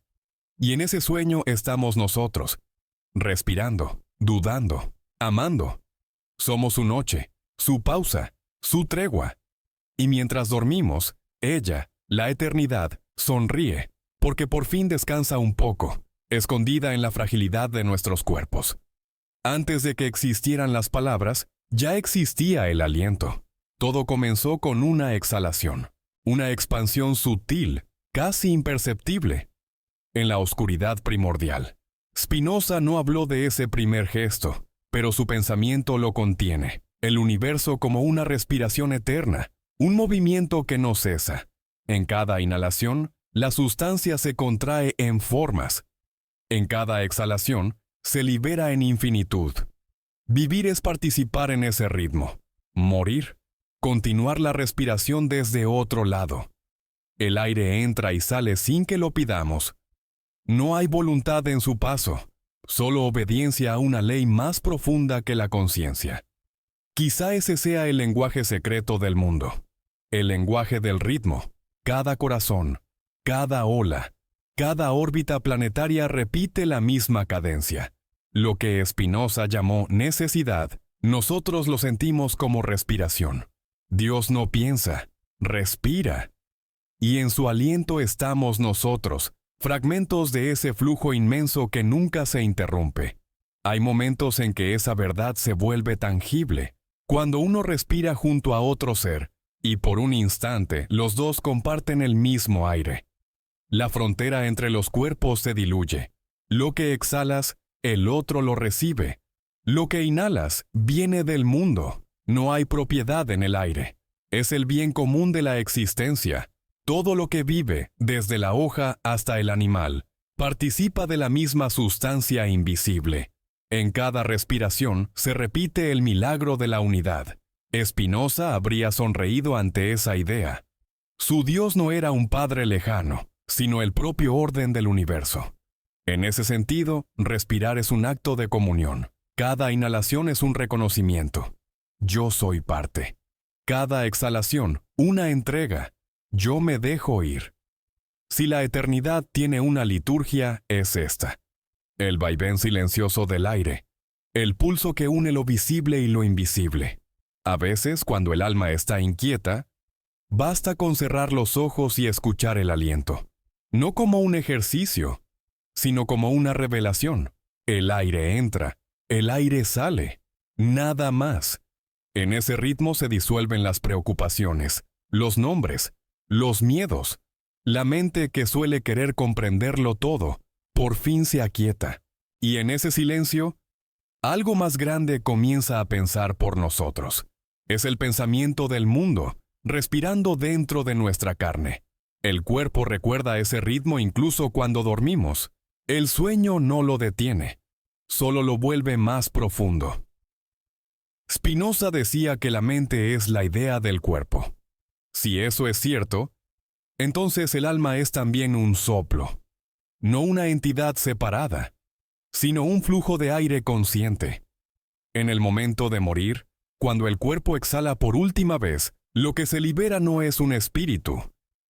Speaker 1: Y en ese sueño estamos nosotros, respirando, dudando, amando. Somos su noche, su pausa, su tregua. Y mientras dormimos, ella, la eternidad, sonríe, porque por fin descansa un poco, escondida en la fragilidad de nuestros cuerpos. Antes de que existieran las palabras, ya existía el aliento. Todo comenzó con una exhalación, una expansión sutil, casi imperceptible, en la oscuridad primordial. Spinoza no habló de ese primer gesto, pero su pensamiento lo contiene, el universo como una respiración eterna, un movimiento que no cesa. En cada inhalación, la sustancia se contrae en formas. En cada exhalación, se libera en infinitud. Vivir es participar en ese ritmo. Morir, continuar la respiración desde otro lado. El aire entra y sale sin que lo pidamos. No hay voluntad en su paso, solo obediencia a una ley más profunda que la conciencia. Quizá ese sea el lenguaje secreto del mundo, el lenguaje del ritmo. Cada corazón, cada ola, cada órbita planetaria repite la misma cadencia. Lo que Spinoza llamó necesidad, nosotros lo sentimos como respiración. Dios no piensa, respira. y en su aliento estamos nosotros, fragmentos de ese flujo inmenso que nunca se interrumpe. Hay momentos en que esa verdad se vuelve tangible, cuando uno respira junto a otro ser, y por un instante los dos comparten el mismo aire. La frontera entre los cuerpos se diluye. Lo que exhalas, el otro lo recibe. Lo que inhalas viene del mundo. No hay propiedad en el aire. Es el bien común de la existencia. Todo lo que vive, desde la hoja hasta el animal, participa de la misma sustancia invisible. En cada respiración se repite el milagro de la unidad. Spinoza habría sonreído ante esa idea. Su Dios no era un padre lejano, sino el propio orden del universo. En ese sentido, respirar es un acto de comunión. Cada inhalación es un reconocimiento. Yo soy parte. Cada exhalación, una entrega. Yo me dejo ir. Si la eternidad tiene una liturgia, es esta. El vaivén silencioso del aire. El pulso que une lo visible y lo invisible. A veces, cuando el alma está inquieta, basta con cerrar los ojos y escuchar el aliento. No como un ejercicio, sino como una revelación. El aire entra, el aire sale. Nada más. En ese ritmo se disuelven las preocupaciones, los nombres, los miedos. La mente que suele querer comprenderlo todo, por fin se aquieta. Y en ese silencio, algo más grande comienza a pensar por nosotros. Es el pensamiento del mundo, respirando dentro de nuestra carne. El cuerpo recuerda ese ritmo incluso cuando dormimos. El sueño no lo detiene, solo lo vuelve más profundo. Spinoza decía que la mente es la idea del cuerpo. Si eso es cierto, entonces el alma es también un soplo, no una entidad separada, sino un flujo de aire consciente. En el momento de morir, cuando el cuerpo exhala por última vez, lo que se libera no es un espíritu,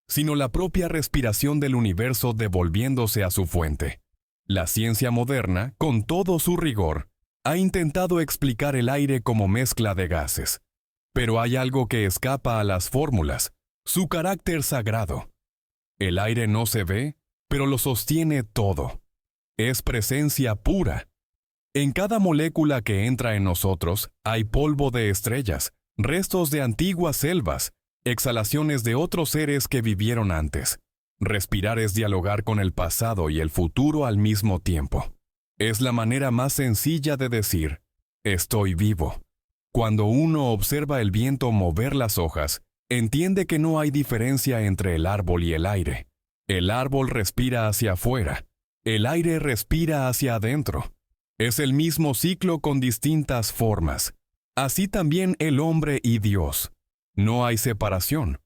Speaker 1: sino la propia respiración del universo devolviéndose a su fuente. La ciencia moderna, con todo su rigor, ha intentado explicar el aire como mezcla de gases. Pero hay algo que escapa a las fórmulas, su carácter sagrado. El aire no se ve, pero lo sostiene todo. Es presencia pura. En cada molécula que entra en nosotros hay polvo de estrellas, restos de antiguas selvas, exhalaciones de otros seres que vivieron antes. Respirar es dialogar con el pasado y el futuro al mismo tiempo. Es la manera más sencilla de decir, estoy vivo. Cuando uno observa el viento mover las hojas, entiende que no hay diferencia entre el árbol y el aire. El árbol respira hacia afuera, el aire respira hacia adentro. Es el mismo ciclo con distintas formas. Así también el hombre y Dios. No hay separación,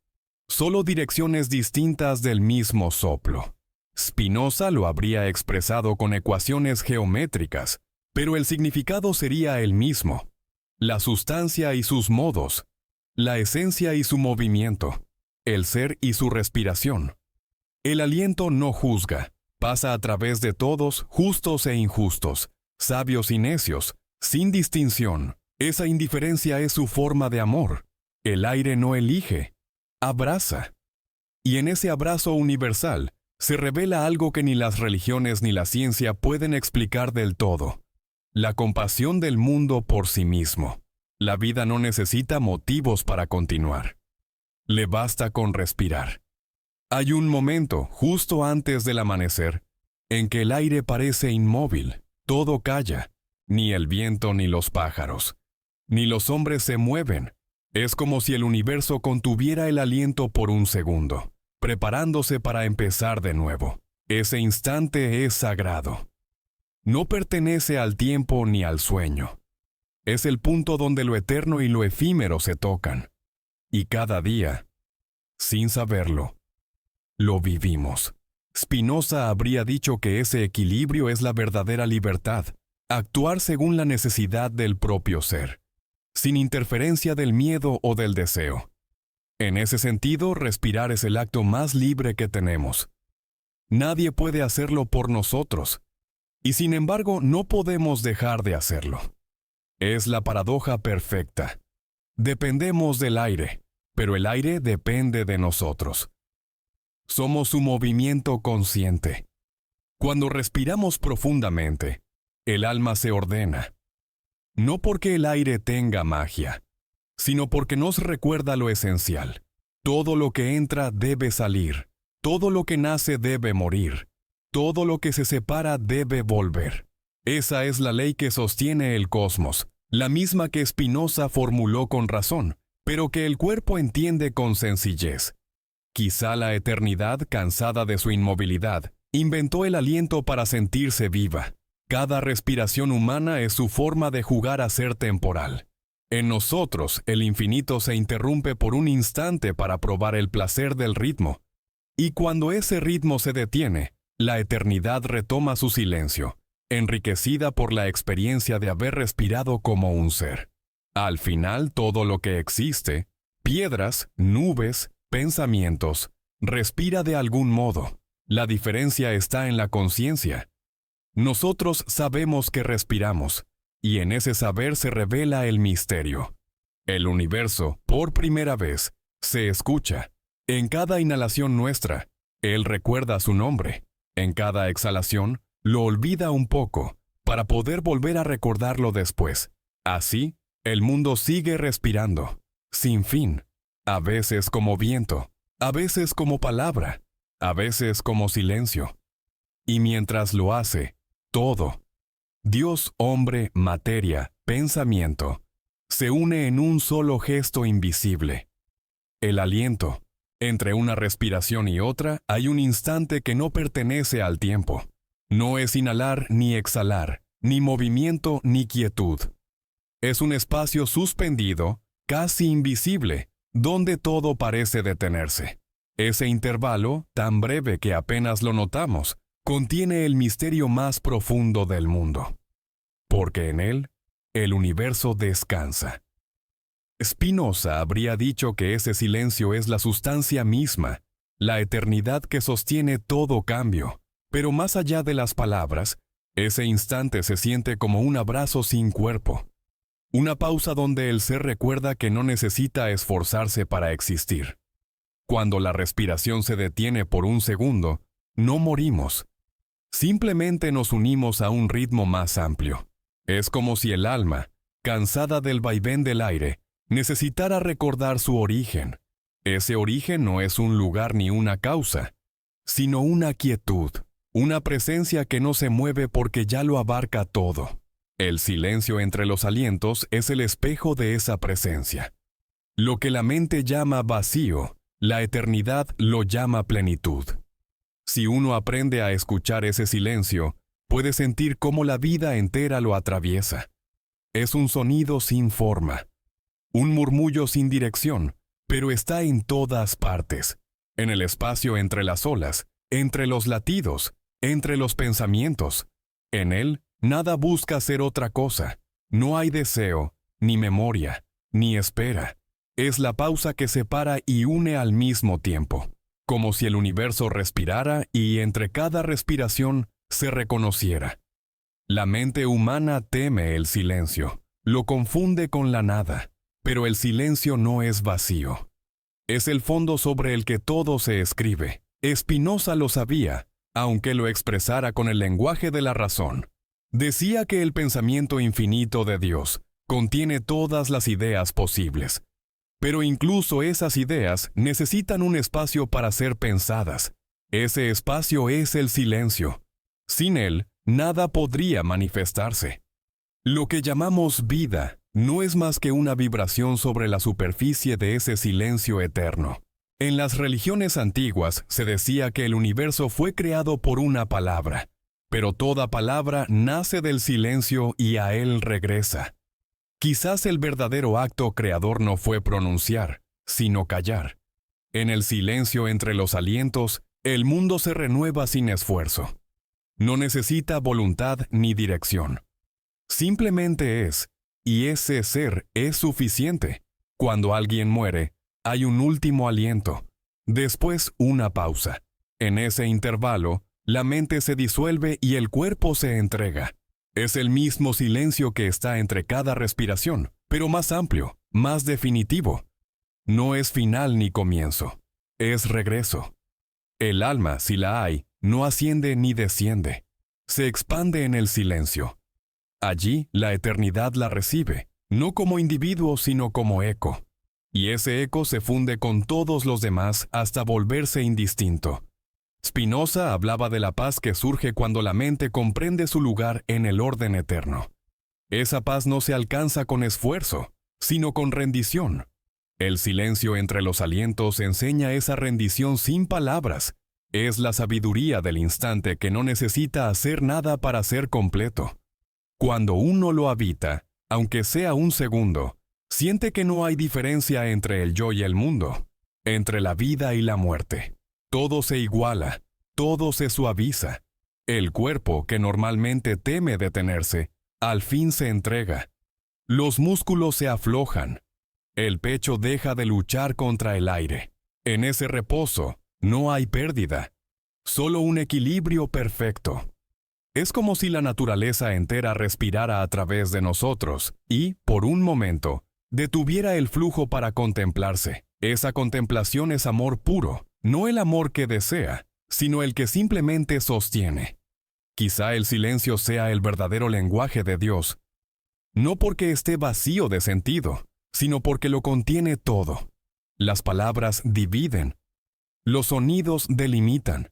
Speaker 1: solo direcciones distintas del mismo soplo. Spinoza lo habría expresado con ecuaciones geométricas, pero el significado sería el mismo. La sustancia y sus modos, la esencia y su movimiento, el ser y su respiración. El aliento no juzga, pasa a través de todos, justos e injustos, sabios y necios, sin distinción. Esa indiferencia es su forma de amor. El aire no elige, abraza. Y en ese abrazo universal se revela algo que ni las religiones ni la ciencia pueden explicar del todo. La compasión del mundo por sí mismo. La vida no necesita motivos para continuar. Le basta con respirar. Hay un momento, justo antes del amanecer, en que el aire parece inmóvil, todo calla, ni el viento ni los pájaros, ni los hombres se mueven. Es como si el universo contuviera el aliento por un segundo, preparándose para empezar de nuevo. Ese instante es sagrado. No pertenece al tiempo ni al sueño. Es el punto donde lo eterno y lo efímero se tocan. Y cada día, sin saberlo, lo vivimos. Spinoza habría dicho que ese equilibrio es la verdadera libertad, actuar según la necesidad del propio ser, sin interferencia del miedo o del deseo. En ese sentido, respirar es el acto más libre que tenemos. Nadie puede hacerlo por nosotros, y sin embargo no podemos dejar de hacerlo. Es la paradoja perfecta. Dependemos del aire, pero el aire depende de nosotros. Somos su movimiento consciente. Cuando respiramos profundamente, el alma se ordena. No porque el aire tenga magia, sino porque nos recuerda lo esencial. Todo lo que entra debe salir. Todo lo que nace debe morir. Todo lo que se separa debe volver. Esa es la ley que sostiene el cosmos, la misma que Spinoza formuló con razón, pero que el cuerpo entiende con sencillez. Quizá la eternidad, cansada de su inmovilidad, inventó el aliento para sentirse viva. Cada respiración humana es su forma de jugar a ser temporal. En nosotros, el infinito se interrumpe por un instante para probar el placer del ritmo. Y cuando ese ritmo se detiene, la eternidad retoma su silencio, enriquecida por la experiencia de haber respirado como un ser. Al final, todo lo que existe, piedras, nubes, pensamientos, respira de algún modo. La diferencia está en la conciencia. Nosotros sabemos que respiramos, y en ese saber se revela el misterio. El universo, por primera vez, se escucha. En cada inhalación nuestra, Él recuerda su nombre. En cada exhalación, lo olvida un poco, para poder volver a recordarlo después. Así, el mundo sigue respirando, sin fin, a veces como viento, a veces como palabra, a veces como silencio. Y mientras lo hace, todo, Dios, hombre, materia, pensamiento, se une en un solo gesto invisible. El aliento. Entre una respiración y otra hay un instante que no pertenece al tiempo. No es inhalar ni exhalar, ni movimiento ni quietud. Es un espacio suspendido, casi invisible, donde todo parece detenerse. Ese intervalo, tan breve que apenas lo notamos, contiene el misterio más profundo del mundo. Porque en él, el universo descansa. Spinoza habría dicho que ese silencio es la sustancia misma, la eternidad que sostiene todo cambio. Pero más allá de las palabras, ese instante se siente como un abrazo sin cuerpo. Una pausa donde el ser recuerda que no necesita esforzarse para existir. Cuando la respiración se detiene por un segundo, no morimos. Simplemente nos unimos a un ritmo más amplio. Es como si el alma, cansada del vaivén del aire, necesitara recordar su origen. Ese origen no es un lugar ni una causa, sino una quietud, una presencia que no se mueve porque ya lo abarca todo. El silencio entre los alientos es el espejo de esa presencia. Lo que la mente llama vacío, la eternidad lo llama plenitud. Si uno aprende a escuchar ese silencio, puede sentir cómo la vida entera lo atraviesa. Es un sonido sin forma, un murmullo sin dirección, pero está en todas partes, en el espacio entre las olas, entre los latidos, entre los pensamientos. En él, nada busca ser otra cosa. No hay deseo, ni memoria, ni espera. Es la pausa que separa y une al mismo tiempo, como si el universo respirara y entre cada respiración se reconociera. La mente humana teme el silencio, lo confunde con la nada, pero el silencio no es vacío. Es el fondo sobre el que todo se escribe. Spinoza lo sabía, aunque lo expresara con el lenguaje de la razón. Decía que el pensamiento infinito de Dios contiene todas las ideas posibles. Pero incluso esas ideas necesitan un espacio para ser pensadas. Ese espacio es el silencio. Sin él, nada podría manifestarse. Lo que llamamos vida no es más que una vibración sobre la superficie de ese silencio eterno. En las religiones antiguas se decía que el universo fue creado por una palabra, pero toda palabra nace del silencio y a él regresa. Quizás el verdadero acto creador no fue pronunciar, sino callar. En el silencio entre los alientos, el mundo se renueva sin esfuerzo. No necesita voluntad ni dirección. Simplemente es, y ese ser es suficiente. Cuando alguien muere, hay un último aliento, después una pausa. En ese intervalo, la mente se disuelve y el cuerpo se entrega. Es el mismo silencio que está entre cada respiración, pero más amplio, más definitivo. No es final ni comienzo, es regreso. El alma, si la hay, no asciende ni desciende. Se expande en el silencio. Allí la eternidad la recibe, no como individuo, sino como eco. Y ese eco se funde con todos los demás hasta volverse indistinto. Spinoza hablaba de la paz que surge cuando la mente comprende su lugar en el orden eterno. Esa paz no se alcanza con esfuerzo, sino con rendición. El silencio entre los alientos enseña esa rendición sin palabras. Es la sabiduría del instante que no necesita hacer nada para ser completo. Cuando uno lo habita, aunque sea un segundo, siente que no hay diferencia entre el yo y el mundo, entre la vida y la muerte. Todo se iguala, todo se suaviza. El cuerpo, que normalmente teme detenerse, al fin se entrega. Los músculos se aflojan. El pecho deja de luchar contra el aire. En ese reposo no hay pérdida, solo un equilibrio perfecto. Es como si la naturaleza entera respirara a través de nosotros y, por un momento, detuviera el flujo para contemplarse. Esa contemplación es amor puro, no el amor que desea, sino el que simplemente sostiene. Quizá el silencio sea el verdadero lenguaje de Dios, no porque esté vacío de sentido, sino porque lo contiene todo. Las palabras dividen, los sonidos delimitan,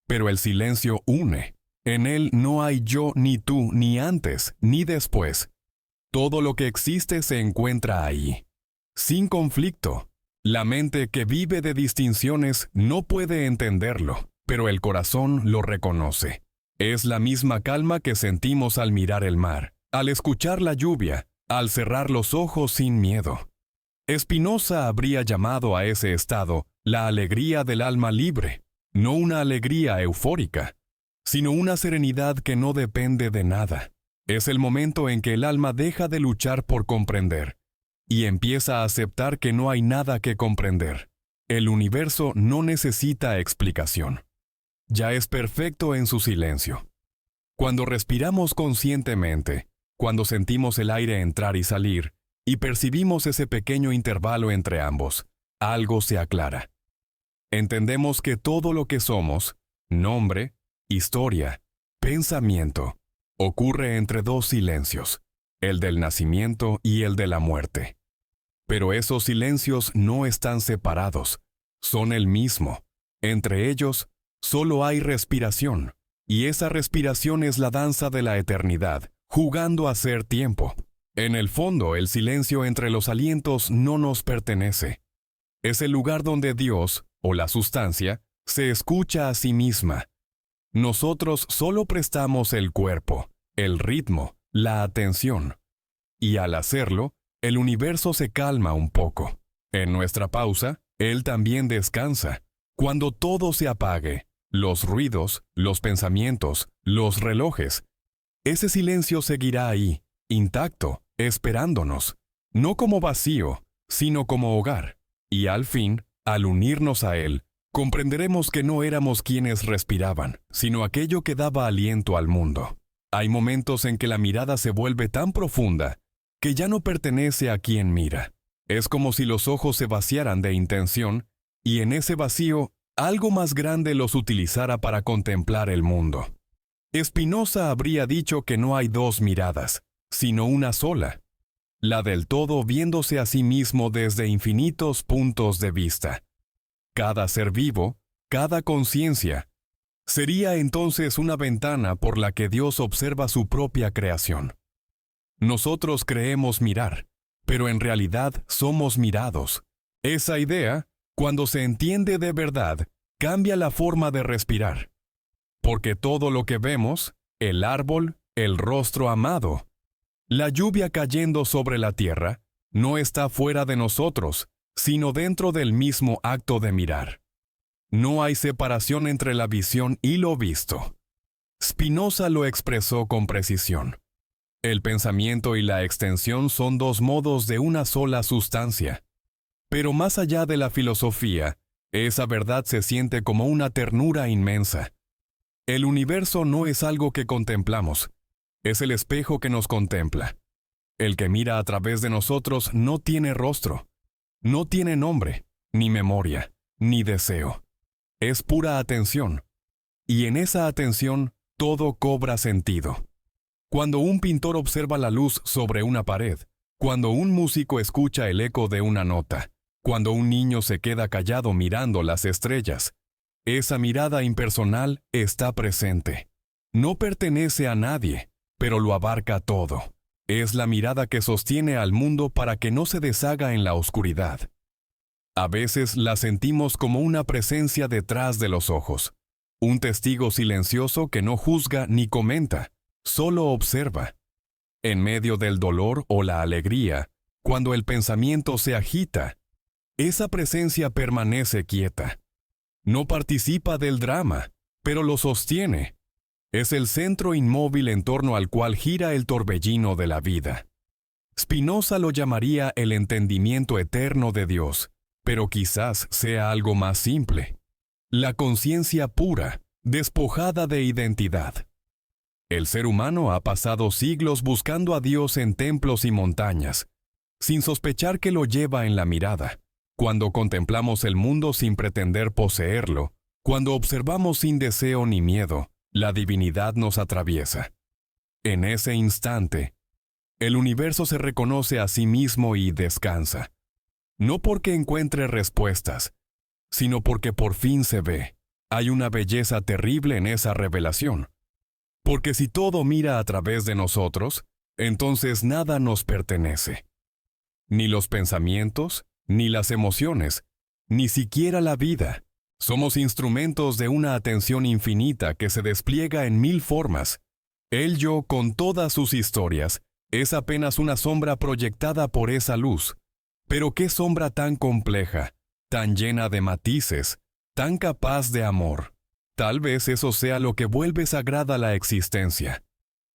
Speaker 1: pero el silencio une. En él no hay yo ni tú, ni antes, ni después. Todo lo que existe se encuentra ahí, sin conflicto. La mente que vive de distinciones no puede entenderlo, pero el corazón lo reconoce. Es la misma calma que sentimos al mirar el mar, al escuchar la lluvia, al cerrar los ojos sin miedo. Spinoza habría llamado a ese estado la alegría del alma libre, no una alegría eufórica, sino una serenidad que no depende de nada. Es el momento en que el alma deja de luchar por comprender y empieza a aceptar que no hay nada que comprender. El universo no necesita explicación. Ya es perfecto en su silencio. Cuando respiramos conscientemente, cuando sentimos el aire entrar y salir, y percibimos ese pequeño intervalo entre ambos, algo se aclara. Entendemos que todo lo que somos, nombre, historia, pensamiento, ocurre entre dos silencios, el del nacimiento y el de la muerte. Pero esos silencios no están separados, son el mismo. Entre ellos, solo hay respiración, y esa respiración es la danza de la eternidad, jugando a ser tiempo. En el fondo, el silencio entre los alientos no nos pertenece. Es el lugar donde Dios, o la sustancia, se escucha a sí misma. Nosotros solo prestamos el cuerpo, el ritmo, la atención. Y al hacerlo, el universo se calma un poco. En nuestra pausa, Él también descansa. Cuando todo se apague, los ruidos, los pensamientos, los relojes, ese silencio seguirá ahí, intacto, esperándonos, no como vacío, sino como hogar. Y al fin, al unirnos a Él, comprenderemos que no éramos quienes respiraban, sino aquello que daba aliento al mundo. Hay momentos en que la mirada se vuelve tan profunda que ya no pertenece a quien mira. Es como si los ojos se vaciaran de intención y en ese vacío algo más grande los utilizara para contemplar el mundo. Spinoza habría dicho que no hay dos miradas, sino una sola, la del todo viéndose a sí mismo desde infinitos puntos de vista. Cada ser vivo, cada conciencia, sería entonces una ventana por la que Dios observa su propia creación. Nosotros creemos mirar, pero en realidad somos mirados. Esa idea, cuando se entiende de verdad, cambia la forma de respirar. Porque todo lo que vemos, el árbol, el rostro amado, la lluvia cayendo sobre la tierra, no está fuera de nosotros, sino dentro del mismo acto de mirar. No hay separación entre la visión y lo visto. Spinoza lo expresó con precisión. El pensamiento y la extensión son dos modos de una sola sustancia. Pero más allá de la filosofía, esa verdad se siente como una ternura inmensa. El universo no es algo que contemplamos, es el espejo que nos contempla. El que mira a través de nosotros no tiene rostro, no tiene nombre, ni memoria, ni deseo. Es pura atención. Y en esa atención, todo cobra sentido. Cuando un pintor observa la luz sobre una pared, cuando un músico escucha el eco de una nota, cuando un niño se queda callado mirando las estrellas, esa mirada impersonal está presente. No pertenece a nadie, pero lo abarca todo. Es la mirada que sostiene al mundo para que no se deshaga en la oscuridad. A veces la sentimos como una presencia detrás de los ojos, un testigo silencioso que no juzga ni comenta, solo observa. En medio del dolor o la alegría, cuando el pensamiento se agita, esa presencia permanece quieta. No participa del drama, pero lo sostiene. Es el centro inmóvil en torno al cual gira el torbellino de la vida. Spinoza lo llamaría el entendimiento eterno de Dios, pero quizás sea algo más simple. La conciencia pura, despojada de identidad. El ser humano ha pasado siglos buscando a Dios en templos y montañas, sin sospechar que lo lleva en la mirada. Cuando contemplamos el mundo sin pretender poseerlo, cuando observamos sin deseo ni miedo, la divinidad nos atraviesa. En ese instante, el universo se reconoce a sí mismo y descansa. No porque encuentre respuestas, sino porque por fin se ve. Hay una belleza terrible en esa revelación. Porque si todo mira a través de nosotros, entonces nada nos pertenece. Ni los pensamientos, ni las emociones, ni siquiera la vida. Somos instrumentos de una atención infinita que se despliega en 1000 formas. El yo, con todas sus historias, es apenas una sombra proyectada por esa luz. Pero qué sombra tan compleja, tan llena de matices, tan capaz de amor. Tal vez eso sea lo que vuelve sagrada la existencia.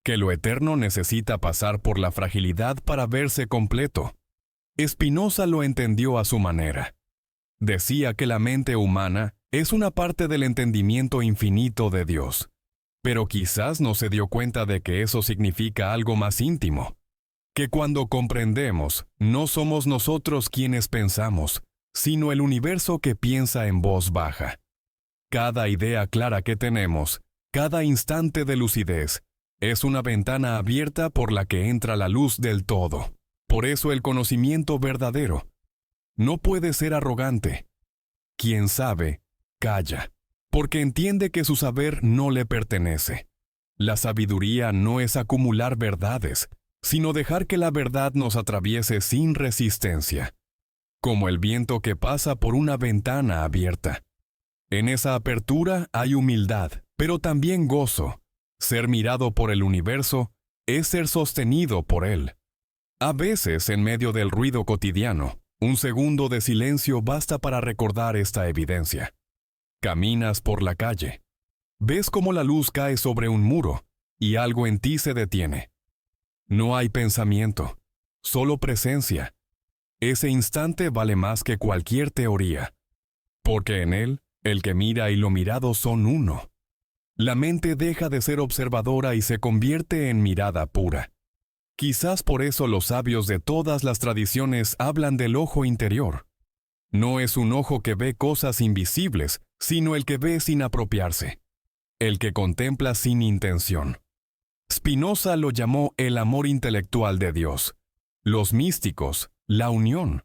Speaker 1: Que lo eterno necesita pasar por la fragilidad para verse completo. Spinoza lo entendió a su manera. Decía que la mente humana es una parte del entendimiento infinito de Dios. Pero quizás no se dio cuenta de que eso significa algo más íntimo. Que cuando comprendemos, no somos nosotros quienes pensamos, sino el universo que piensa en voz baja. Cada idea clara que tenemos, cada instante de lucidez, es una ventana abierta por la que entra la luz del todo. Por eso el conocimiento verdadero no puede ser arrogante. Quien sabe, calla, porque entiende que su saber no le pertenece. La sabiduría no es acumular verdades, sino dejar que la verdad nos atraviese sin resistencia, como el viento que pasa por una ventana abierta. En esa apertura hay humildad, pero también gozo. Ser mirado por el universo es ser sostenido por él. A veces, en medio del ruido cotidiano, un segundo de silencio basta para recordar esta evidencia. Caminas por la calle. Ves cómo la luz cae sobre un muro, y algo en ti se detiene. No hay pensamiento, solo presencia. Ese instante vale más que cualquier teoría, porque en él, el que mira y lo mirado son uno. La mente deja de ser observadora y se convierte en mirada pura. Quizás por eso los sabios de todas las tradiciones hablan del ojo interior. No es un ojo que ve cosas invisibles, sino el que ve sin apropiarse, el que contempla sin intención. Spinoza lo llamó el amor intelectual de Dios. Los místicos, la unión.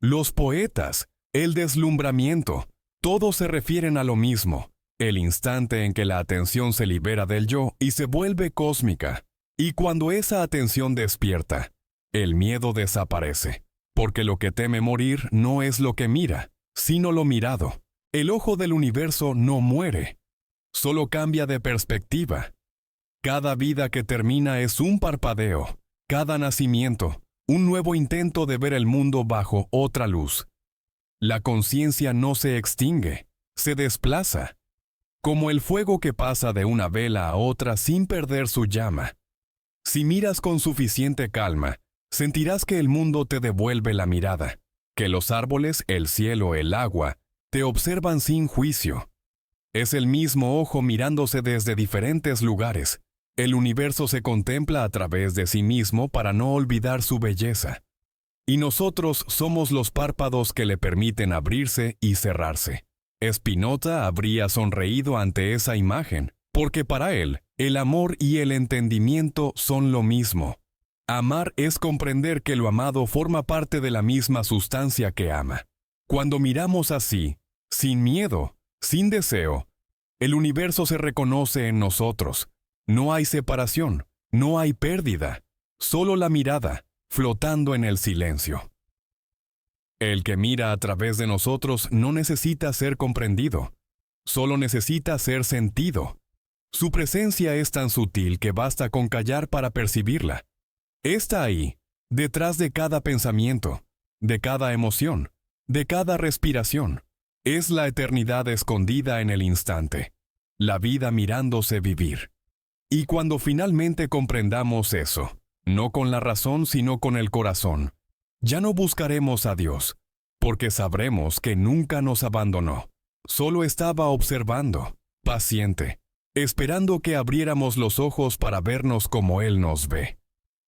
Speaker 1: Los poetas, el deslumbramiento. Todos se refieren a lo mismo, el instante en que la atención se libera del yo y se vuelve cósmica. Y cuando esa atención despierta, el miedo desaparece, porque lo que teme morir no es lo que mira, sino lo mirado. El ojo del universo no muere, solo cambia de perspectiva. Cada vida que termina es un parpadeo, cada nacimiento, un nuevo intento de ver el mundo bajo otra luz. La conciencia no se extingue, se desplaza, como el fuego que pasa de una vela a otra sin perder su llama. Si miras con suficiente calma, sentirás que el mundo te devuelve la mirada, que los árboles, el cielo, el agua, te observan sin juicio. Es el mismo ojo mirándose desde diferentes lugares. El universo se contempla a través de sí mismo para no olvidar su belleza. Y nosotros somos los párpados que le permiten abrirse y cerrarse. Spinoza habría sonreído ante esa imagen, porque para él, el amor y el entendimiento son lo mismo. Amar es comprender que lo amado forma parte de la misma sustancia que ama. Cuando miramos así, sin miedo, sin deseo, el universo se reconoce en nosotros. No hay separación, no hay pérdida, solo la mirada, flotando en el silencio. El que mira a través de nosotros no necesita ser comprendido, solo necesita ser sentido. Su presencia es tan sutil que basta con callar para percibirla. Está ahí, detrás de cada pensamiento, de cada emoción, de cada respiración. Es la eternidad escondida en el instante, la vida mirándose vivir. Y cuando finalmente comprendamos eso, no con la razón sino con el corazón, ya no buscaremos a Dios, porque sabremos que nunca nos abandonó. Solo estaba observando, paciente, esperando que abriéramos los ojos para vernos como Él nos ve.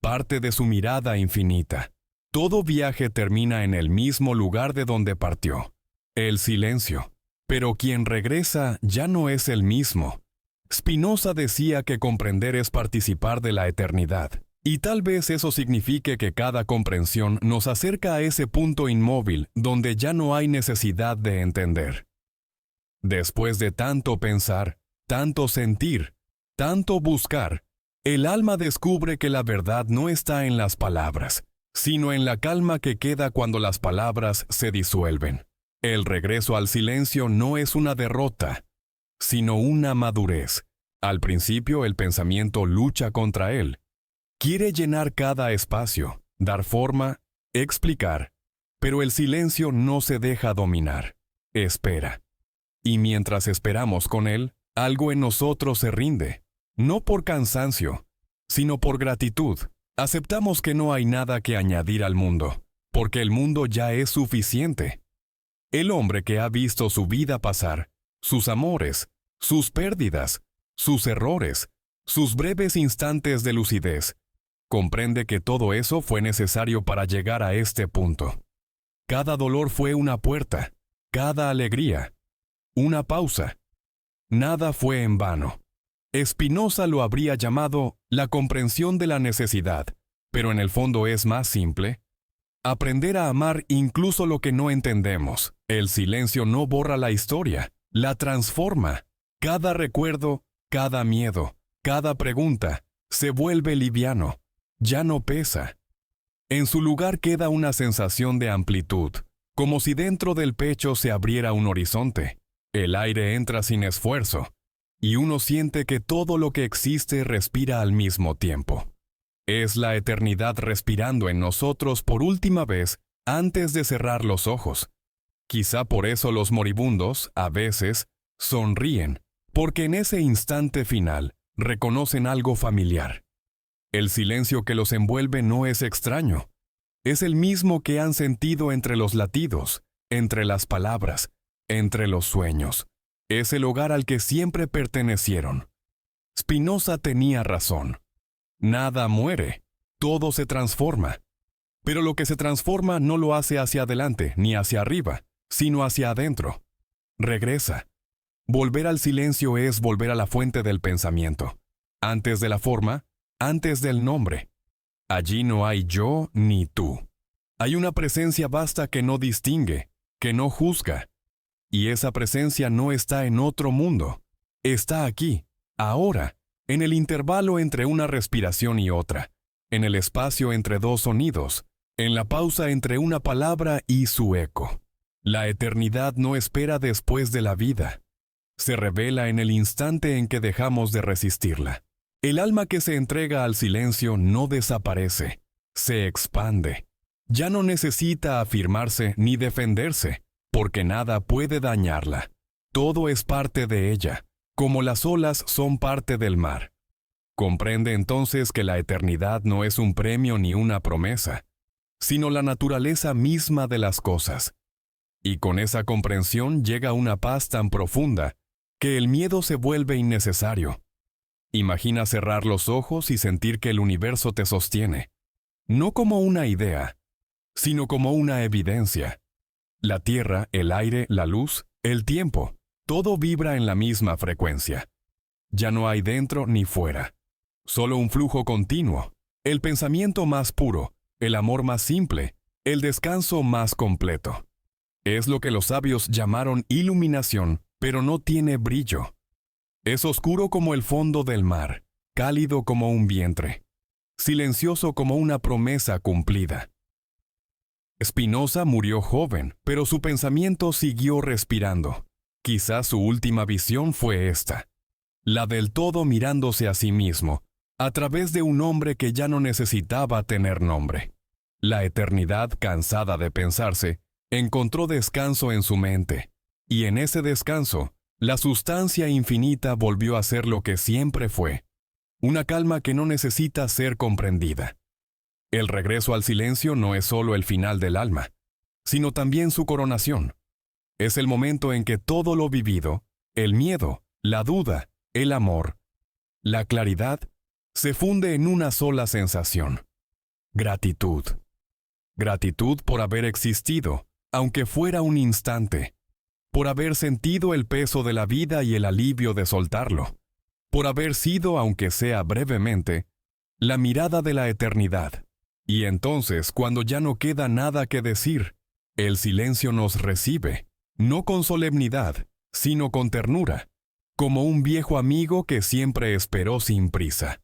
Speaker 1: Parte de su mirada infinita. Todo viaje termina en el mismo lugar de donde partió, el silencio. Pero quien regresa ya no es el mismo. Spinoza decía que comprender es participar de la eternidad. Y tal vez eso signifique que cada comprensión nos acerca a ese punto inmóvil donde ya no hay necesidad de entender. Después de tanto pensar, tanto sentir, tanto buscar, el alma descubre que la verdad no está en las palabras, sino en la calma que queda cuando las palabras se disuelven. El regreso al silencio no es una derrota, sino una madurez. Al principio el pensamiento lucha contra él. Quiere llenar cada espacio, dar forma, explicar, pero el silencio no se deja dominar. Espera. Y mientras esperamos con él, algo en nosotros se rinde, no por cansancio, sino por gratitud. Aceptamos que no hay nada que añadir al mundo, porque el mundo ya es suficiente. El hombre que ha visto su vida pasar, sus amores, sus pérdidas, sus errores, sus breves instantes de lucidez, comprende que todo eso fue necesario para llegar a este punto. Cada dolor fue una puerta, cada alegría, una pausa. Nada fue en vano. Spinoza lo habría llamado la comprensión de la necesidad, pero en el fondo es más simple. Aprender a amar incluso lo que no entendemos. El silencio no borra la historia, la transforma. Cada recuerdo, cada miedo, cada pregunta, se vuelve liviano. Ya no pesa. En su lugar queda una sensación de amplitud, como si dentro del pecho se abriera un horizonte. El aire entra sin esfuerzo, y uno siente que todo lo que existe respira al mismo tiempo. Es la eternidad respirando en nosotros por última vez antes de cerrar los ojos. Quizá por eso los moribundos, a veces, sonríen, porque en ese instante final reconocen algo familiar. El silencio que los envuelve no es extraño. Es el mismo que han sentido entre los latidos, entre las palabras, entre los sueños. Es el hogar al que siempre pertenecieron. Spinoza tenía razón. Nada muere, todo se transforma. Pero lo que se transforma no lo hace hacia adelante ni hacia arriba, sino hacia adentro. Regresa. Volver al silencio es volver a la fuente del pensamiento. Antes de la forma, antes del nombre. Allí no hay yo ni tú. Hay una presencia vasta que no distingue, que no juzga. Y esa presencia no está en otro mundo. Está aquí, ahora, en el intervalo entre una respiración y otra, en el espacio entre dos sonidos, en la pausa entre una palabra y su eco. La eternidad no espera después de la vida. Se revela en el instante en que dejamos de resistirla. El alma que se entrega al silencio no desaparece, se expande. Ya no necesita afirmarse ni defenderse, porque nada puede dañarla. Todo es parte de ella, como las olas son parte del mar. Comprende entonces que la eternidad no es un premio ni una promesa, sino la naturaleza misma de las cosas. Y con esa comprensión llega una paz tan profunda que el miedo se vuelve innecesario. Imagina cerrar los ojos y sentir que el universo te sostiene, no como una idea, sino como una evidencia. La tierra, el aire, la luz, El tiempo, todo vibra en la misma frecuencia. Ya no hay dentro ni fuera. Solo un flujo continuo, el pensamiento más puro, el amor más simple, el descanso más completo. Es lo que los sabios llamaron iluminación, pero no tiene brillo. Es oscuro como el fondo del mar, cálido como un vientre, silencioso como una promesa cumplida. Spinoza murió joven, pero su pensamiento siguió respirando. Quizás su última visión fue esta, la del todo mirándose a sí mismo, a través de un hombre que ya no necesitaba tener nombre. La eternidad, cansada de pensarse, encontró descanso en su mente, y en ese descanso, la sustancia infinita volvió a ser lo que siempre fue, una calma que no necesita ser comprendida. El regreso al silencio no es solo el final del alma, sino también su coronación. Es el momento en que todo lo vivido, el miedo, la duda, el amor, la claridad, se funde en una sola sensación: gratitud. Gratitud por haber existido, aunque fuera un instante, por haber sentido el peso de la vida y el alivio de soltarlo, por haber sido, aunque sea brevemente, la mirada de la eternidad. Y entonces, cuando ya no queda nada que decir, el silencio nos recibe, no con solemnidad, sino con ternura, como un viejo amigo que siempre esperó sin prisa.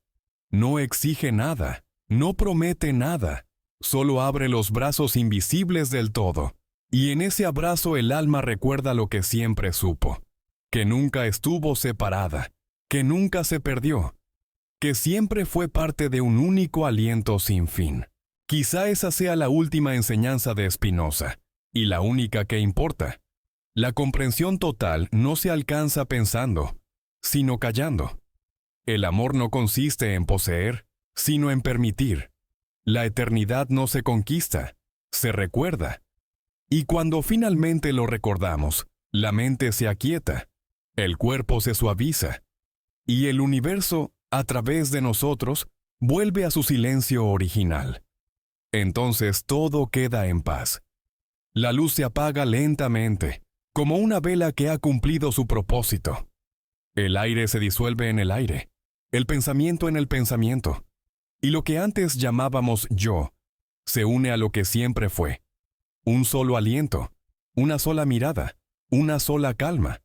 Speaker 1: No exige nada, no promete nada, solo abre los brazos invisibles del todo, y en ese abrazo el alma recuerda lo que siempre supo, que nunca estuvo separada, que nunca se perdió, que siempre fue parte de un único aliento sin fin. Quizá esa sea la última enseñanza de Spinoza, y la única que importa. La comprensión total no se alcanza pensando, sino callando. El amor no consiste en poseer, sino en permitir. La eternidad no se conquista, se recuerda. Y cuando finalmente lo recordamos, la mente se aquieta, el cuerpo se suaviza, y el universo, a través de nosotros, vuelve a su silencio original. Entonces todo queda en paz. La luz se apaga lentamente, como una vela que ha cumplido su propósito. El aire se disuelve en el aire, el pensamiento en el pensamiento, y lo que antes llamábamos yo, se une a lo que siempre fue. Un solo aliento, una sola mirada, una sola calma.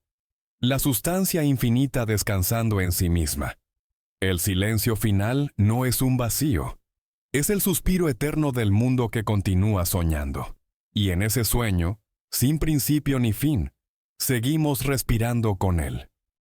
Speaker 1: La sustancia infinita descansando en sí misma. El silencio final no es un vacío, es el suspiro eterno del mundo que continúa soñando. Y en ese sueño, sin principio ni fin, seguimos respirando con él.